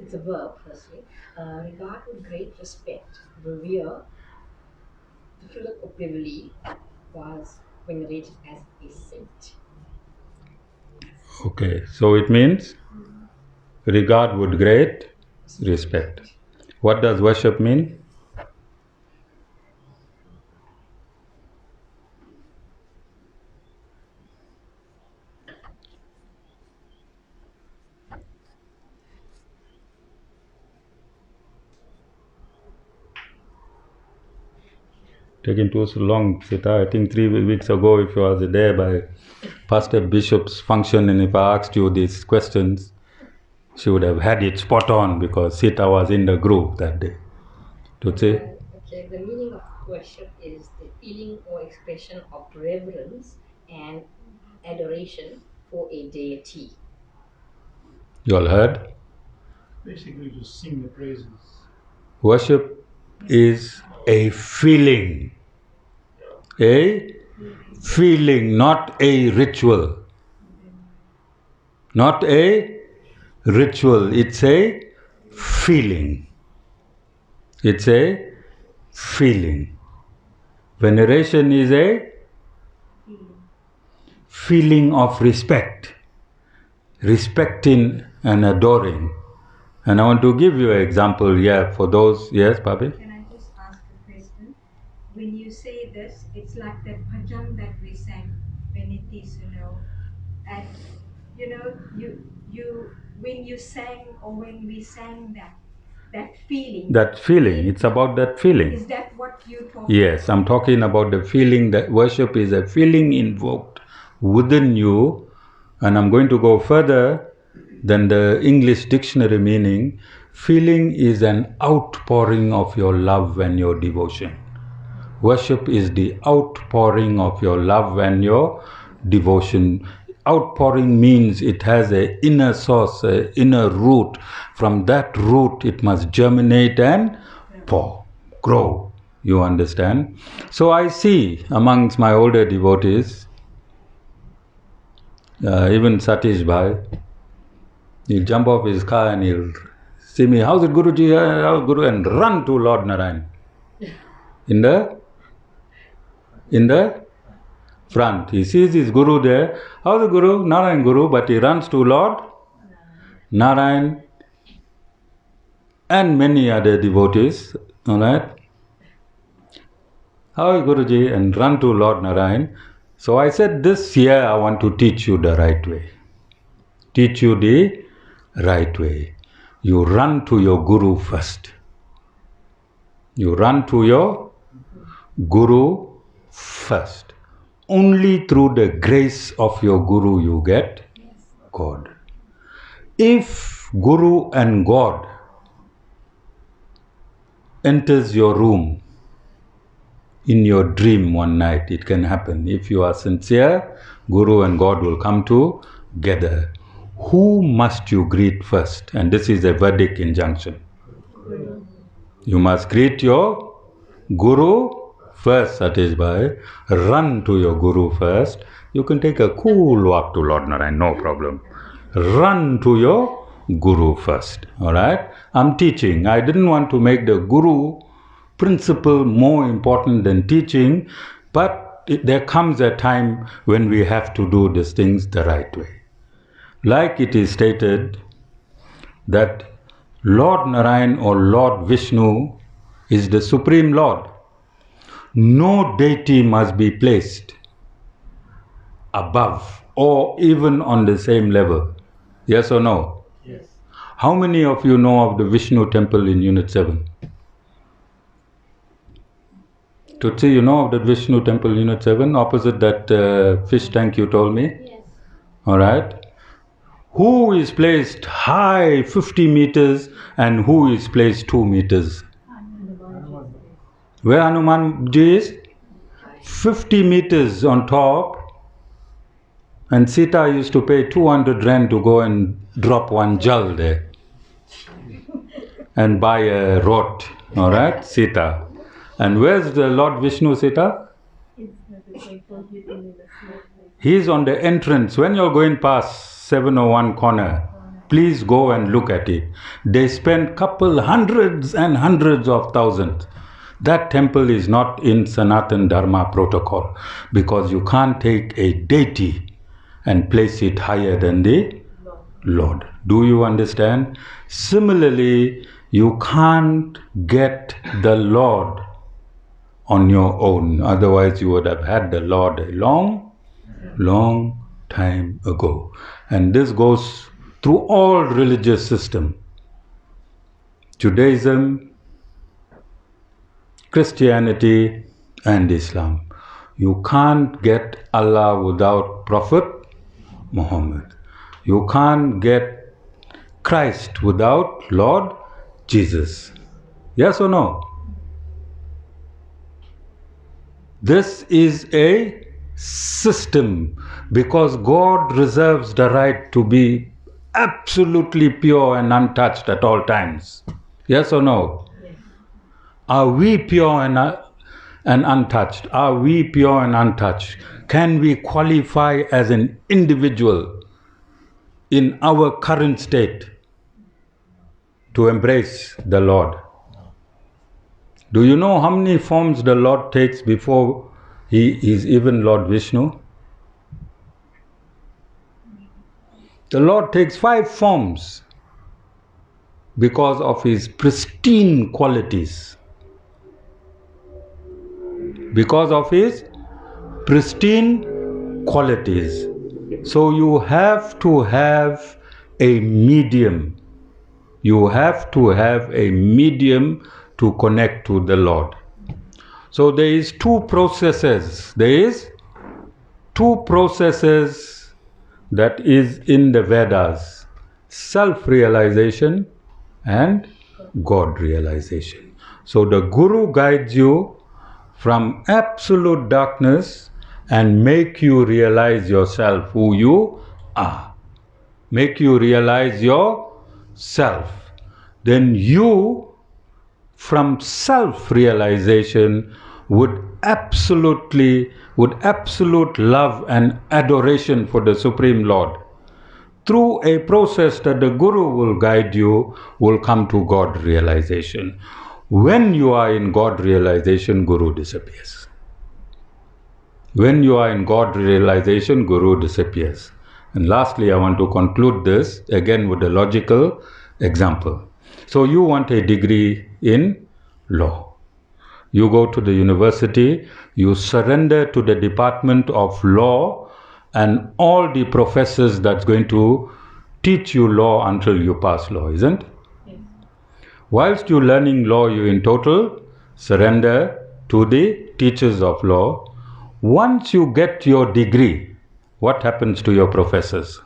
It's a verb, firstly. Regard with great respect, revere. The Philip of Beverley was venerated as a saint. Okay, so it means regard with great respect. What does worship mean? taking too long, Sita. I think 3 weeks ago, if you was there by Pastor Bishop's function, and if I asked you these questions, she would have had it spot on because Sita was in the group that day. To say, okay, the meaning of worship is the feeling or expression of reverence and adoration for a deity. you all heard? Basically, to sing the praises. Worship is a feeling. A feeling, not a ritual. Not a ritual, it's a feeling. It's a feeling. Veneration is a feeling of respect. Respecting and adoring. And I want to give you an example here for those. Yes, Papi? Can I just ask a question? When you say this, it's like that bhajan that we sang when it is, and you when you sang or when we sang that feeling. That feeling. It's about that feeling. Is that what you talk Yes, I'm talking about the feeling that worship is a feeling invoked within you. And I'm going to go further than the English dictionary meaning. Feeling is an outpouring of your love and your devotion. Worship is the outpouring of your love and your devotion. Outpouring means it has an inner source, an inner root. From that root, it must germinate and grow. You understand? So I see amongst my older devotees, even Satish Bhai, he'll jump off his car and he'll see me, how's it Guruji, how's Guru, and run to Lord Narayan. In the front. He sees his Guru there. How's the Guru? Narayan Guru, but he runs to Lord Narayan and many other devotees. Alright? How is Guruji? And run to Lord Narayan. So I said, this year I want to teach you the right way. Teach you the right way. You run to your Guru first. You run to your Guru first. Only through the grace of your Guru you get God. If Guru and God enters your room in your dream one night, it can happen. If you are sincere, Guru and God will come together. Who must you greet first? And this is a Vedic injunction. You must greet your Guru first, Satish Bhai. Run to your Guru first. You can take a cool walk to Lord Narayan, no problem. Run to your Guru first. Alright? I'm teaching. I didn't want to make the Guru principle more important than teaching, but there comes a time when we have to do these things the right way. Like it is stated that Lord Narayan or Lord Vishnu is the Supreme Lord. No deity must be placed above or even on the same level. Yes or no? Yes. How many of you know of the Vishnu temple in Unit 7? Tutsi, you know of the Vishnu temple Unit 7, opposite that fish tank you told me? Yes. Alright. Who is placed high 50 meters and who is placed 2 meters? Where Hanumanji is? 50 meters on top. And Sita used to pay 200 rand to go and drop one jal there. And buy a rod. Alright, Sita. And where's the Lord Vishnu, Sita? He's on the entrance. When you're going past 701 corner, please go and look at it. They spend couple hundreds and hundreds of thousands. That temple is not in Sanatan Dharma protocol because you can't take a deity and place it higher than the Lord. Do you understand? Similarly, you can't get the Lord on your own. Otherwise, you would have had the Lord a long, long time ago. And this goes through all religious systems. Judaism, Christianity, and Islam. You can't get Allah without Prophet Muhammad. You can't get Christ without Lord Jesus. Yes or no? This is a system because God reserves the right to be absolutely pure and untouched at all times. Yes or no? Yes. Are we pure and untouched? Are we pure and untouched? Can we qualify as an individual in our current state to embrace the Lord? Do you know how many forms the Lord takes before He is even Lord Vishnu? The Lord takes 5 forms because of His pristine qualities. Because of His pristine qualities. So you have to have a medium. You have to have a medium to connect to the Lord. So there is 2 processes. There is 2 processes that is in the Vedas. Self-realization and God realization. So the Guru guides you from absolute darkness and make you realize yourself, who you are. Make you realize yourself. Then you, from self-realization, would absolute love and adoration for the Supreme Lord, through a process that the Guru will guide you, will come to God realization. When you are in God realization, Guru disappears. When you are in God realization, Guru disappears. And lastly, I want to conclude this again with a logical example. So you want a degree in law. You go to the university, you surrender to the Department of Law and all the professors that's going to teach you law until you pass law, isn't it? Yes. Whilst you're learning law, you in total surrender to the teachers of law. Once you get your degree, what happens to your professors?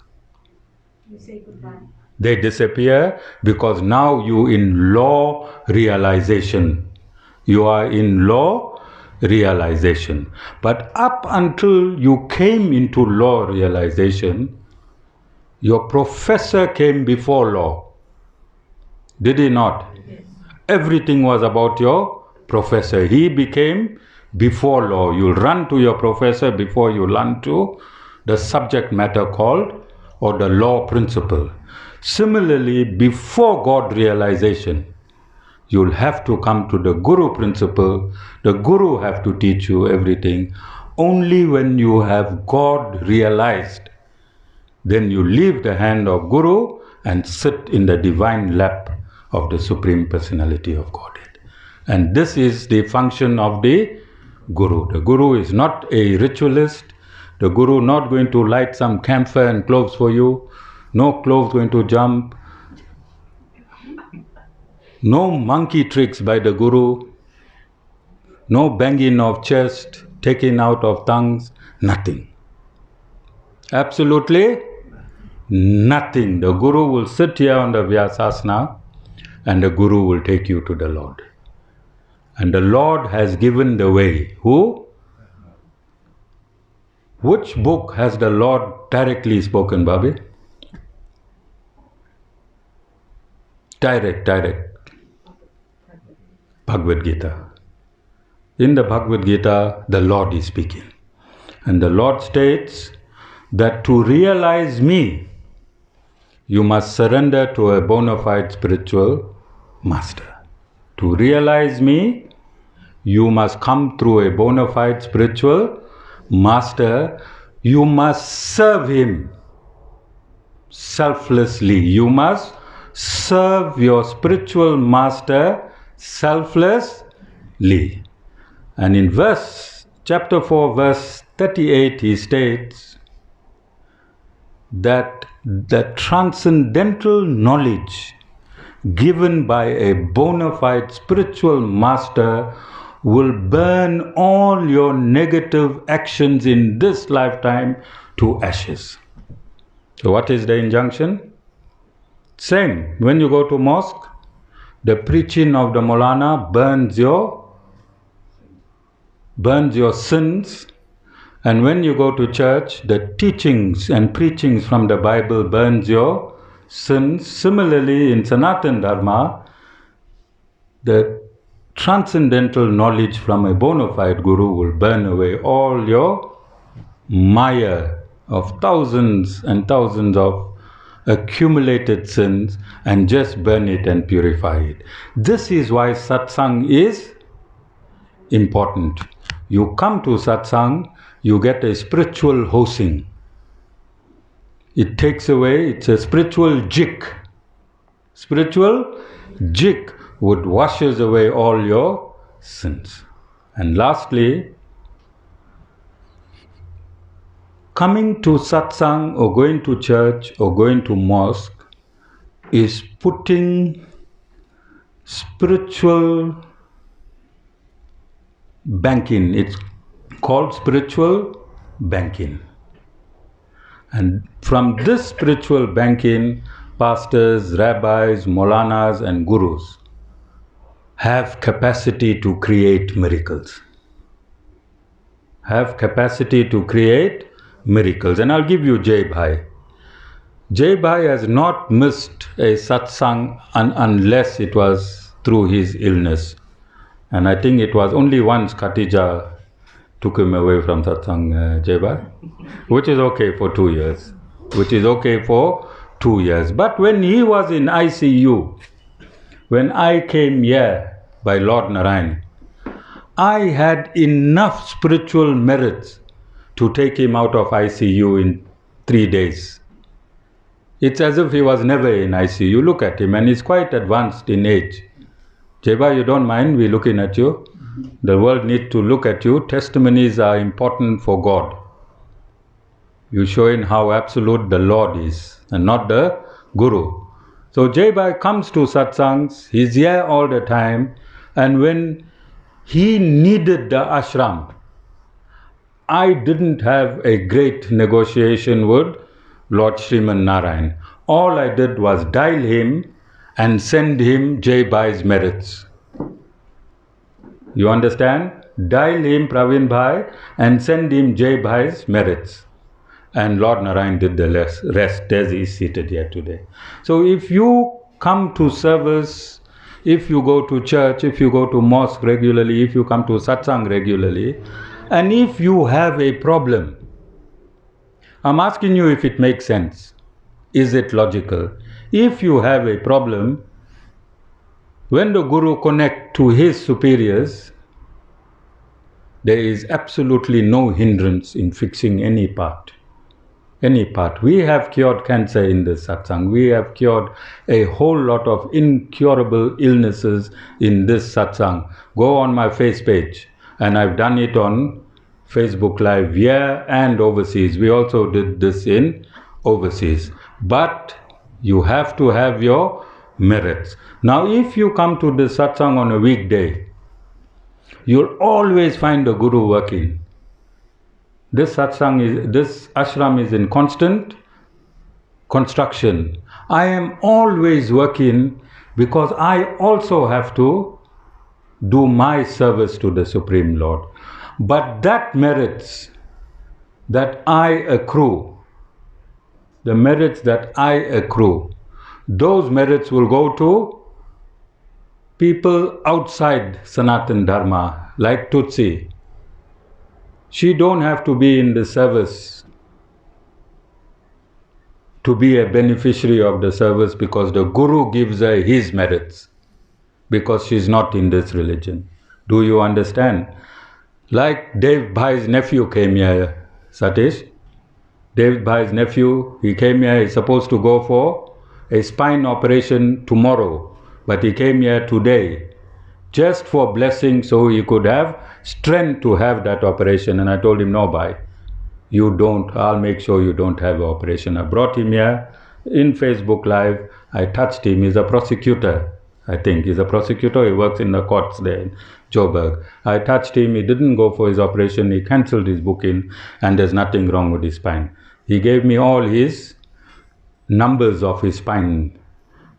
You say goodbye. They disappear because now you in law realization. You are in law realization. But up until you came into law realization, your professor came before law. Did he not? Yes. Everything was about your professor. He became before law. You'll run to your professor before you run to the subject matter called or the law principle. Similarly, before God realization, you'll have to come to the Guru principle. The Guru have to teach you everything. Only when you have God realized, then you leave the hand of Guru and sit in the divine lap of the Supreme Personality of Godhead. And this is the function of the Guru. The Guru is not a ritualist. The Guru not going to light some camphor and cloves for you. No cloves going to jump. No monkey tricks by the Guru. No banging of chest, taking out of tongues. Nothing. Absolutely nothing. The Guru will sit here on the Vyasasana and the Guru will take you to the Lord. And the Lord has given the way. Who? Which book has the Lord directly spoken, Babi? Direct. Bhagavad Gita. In the Bhagavad Gita, the Lord is speaking. And the Lord states that to realize me, you must surrender to a bona fide spiritual master. To realize me, you must come through a bona fide spiritual master. You must serve him selflessly. You must serve your spiritual master selflessly. And in chapter 4, verse 38, he states that the transcendental knowledge given by a bona fide spiritual master will burn all your negative actions in this lifetime to ashes. So what is the injunction? Same. When you go to mosque, the preaching of the Maulana burns your sins. And when you go to church, the teachings and preachings from the Bible burns your sins. Similarly, in Sanatan Dharma, the transcendental knowledge from a bona fide guru will burn away all your maya of thousands and thousands of accumulated sins and just burn it and purify it. This is why satsang is important. You come to satsang, you get a spiritual hosing. It takes away, it's a spiritual jik. Spiritual jik would washes away all your sins. And lastly, coming to satsang or going to church or going to mosque is putting spiritual banking. It's called spiritual banking. And from this spiritual banking, pastors, rabbis, maulanas and gurus have capacity to create miracles. Have capacity to create miracles. And I'll give you Jai Bhai. Jai Bhai has not missed a satsang unless it was through his illness. And I think it was only once Khatija took him away from satsang, Jai Bhai, which is okay for 2 years. Which is okay for 2 years. But when he was in ICU, when I came here by Lord Narayan, I had enough spiritual merits to take him out of ICU in 3 days. It's as if he was never in ICU. Look at him, and he's quite advanced in age. Jeba, you don't mind we looking at you? The world needs to look at you. Testimonies are important for God. You showing how absolute the Lord is and not the Guru. So Jai comes to satsangs, he's here all the time, and when he needed the ashram, I didn't have a great negotiation with Lord Sriman Narayan. All I did was dial him and send him Jai Bhai's merits. You understand? Dial him Praveen Bhai and send him Jai Bhai's merits. And Lord Narayan did the rest as he is seated here today. So if you come to service, if you go to church, if you go to mosque regularly, if you come to satsang regularly, and if you have a problem, I'm asking you if it makes sense. Is it logical? If you have a problem, when the Guru connects to his superiors, there is absolutely no hindrance in fixing any part. Any part. We have cured cancer in this satsang. We have cured a whole lot of incurable illnesses in this satsang. Go on my face page, and I've done it on Facebook Live here and overseas. We also did this in overseas. But you have to have your merits. Now, if you come to this satsang on a weekday, you'll always find the Guru working. This ashram is in constant construction. I am always working because I also have to do my service to the Supreme Lord. But that merits that I accrue, the merits that I accrue, those merits will go to people outside Sanatan Dharma, like Tutsi. She don't have to be in the service to be a beneficiary of the service because the Guru gives her his merits because she's not in this religion. Do you understand? Like Dev Bhai's nephew came here, Satish. Dev Bhai's nephew, he came here, he's supposed to go for a spine operation tomorrow, but he came here today just for blessing so he could have strength to have that operation. And I told him, no, Bhai, you don't. I'll make sure you don't have an operation. I brought him here in Facebook Live. I touched him. He's a prosecutor. I think. He's a prosecutor. He works in the courts there in Joburg. I touched him. He didn't go for his operation. He cancelled his booking, and there's nothing wrong with his spine. He gave me all his numbers of his spine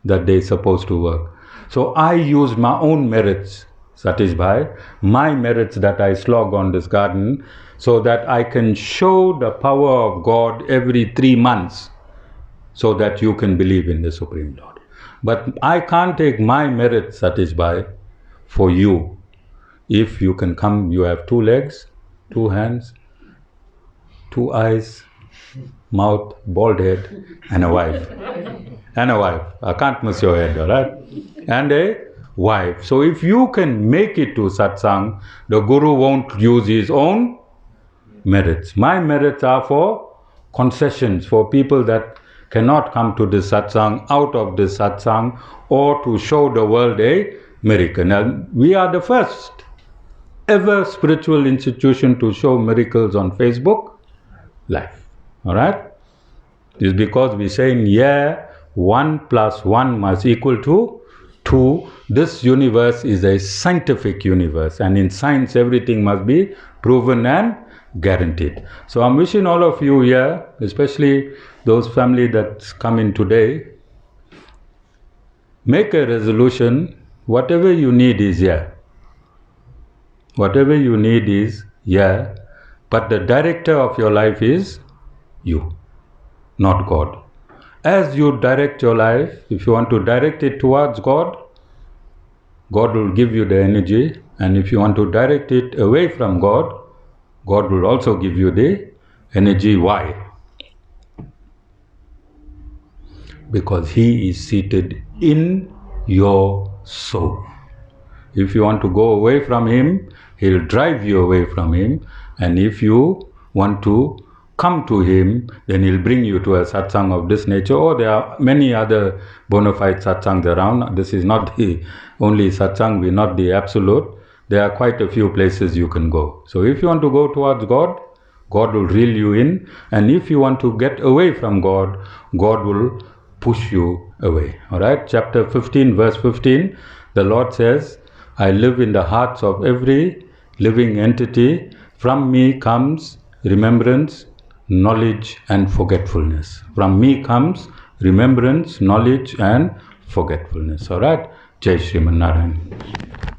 that they're supposed to work. So I used my own merits, Satish Bhai, my merits that I slog on this garden, so that I can show the power of God every 3 months, so that you can believe in the Supreme Lord. But I can't take my merits, Satish Bhai, for you. If you can come, you have 2 legs, 2 hands, 2 eyes, mouth, bald head, and a wife. And a wife. I can't miss your head, all right? And a wife. So if you can make it to satsang, the Guru won't use his own merits. My merits are for concessions, for people that cannot come to this satsang, out of this satsang, or to show the world a miracle. Now, we are the first ever spiritual institution to show miracles on Facebook Live. All right? It's because we're saying, yeah, 1 + 1 must equal to 2. This universe is a scientific universe, and in science, everything must be proven and guaranteed. So I'm wishing all of you here, especially those family that's come in today, make a resolution. Whatever you need is here. Whatever you need is here, but the director of your life is you, not God. As you direct your life, if you want to direct it towards God, God will give you the energy, and if you want to direct it away from God, God will also give you the energy. Why? Because He is seated in your soul. If you want to go away from Him, He'll drive you away from Him, and if you want to come to Him, then He'll bring you to a satsang of this nature. Or there are many other bona fide satsangs around. This is not the only satsang, we're not the absolute. There are quite a few places you can go. So if you want to go towards God, God will reel you in. And if you want to get away from God, God will push you away. Alright, chapter 15, verse 15, the Lord says, I live in the hearts of every living entity. From me comes remembrance, knowledge and forgetfulness. From me comes remembrance, knowledge and forgetfulness. Alright? Jai Shriman Narayan.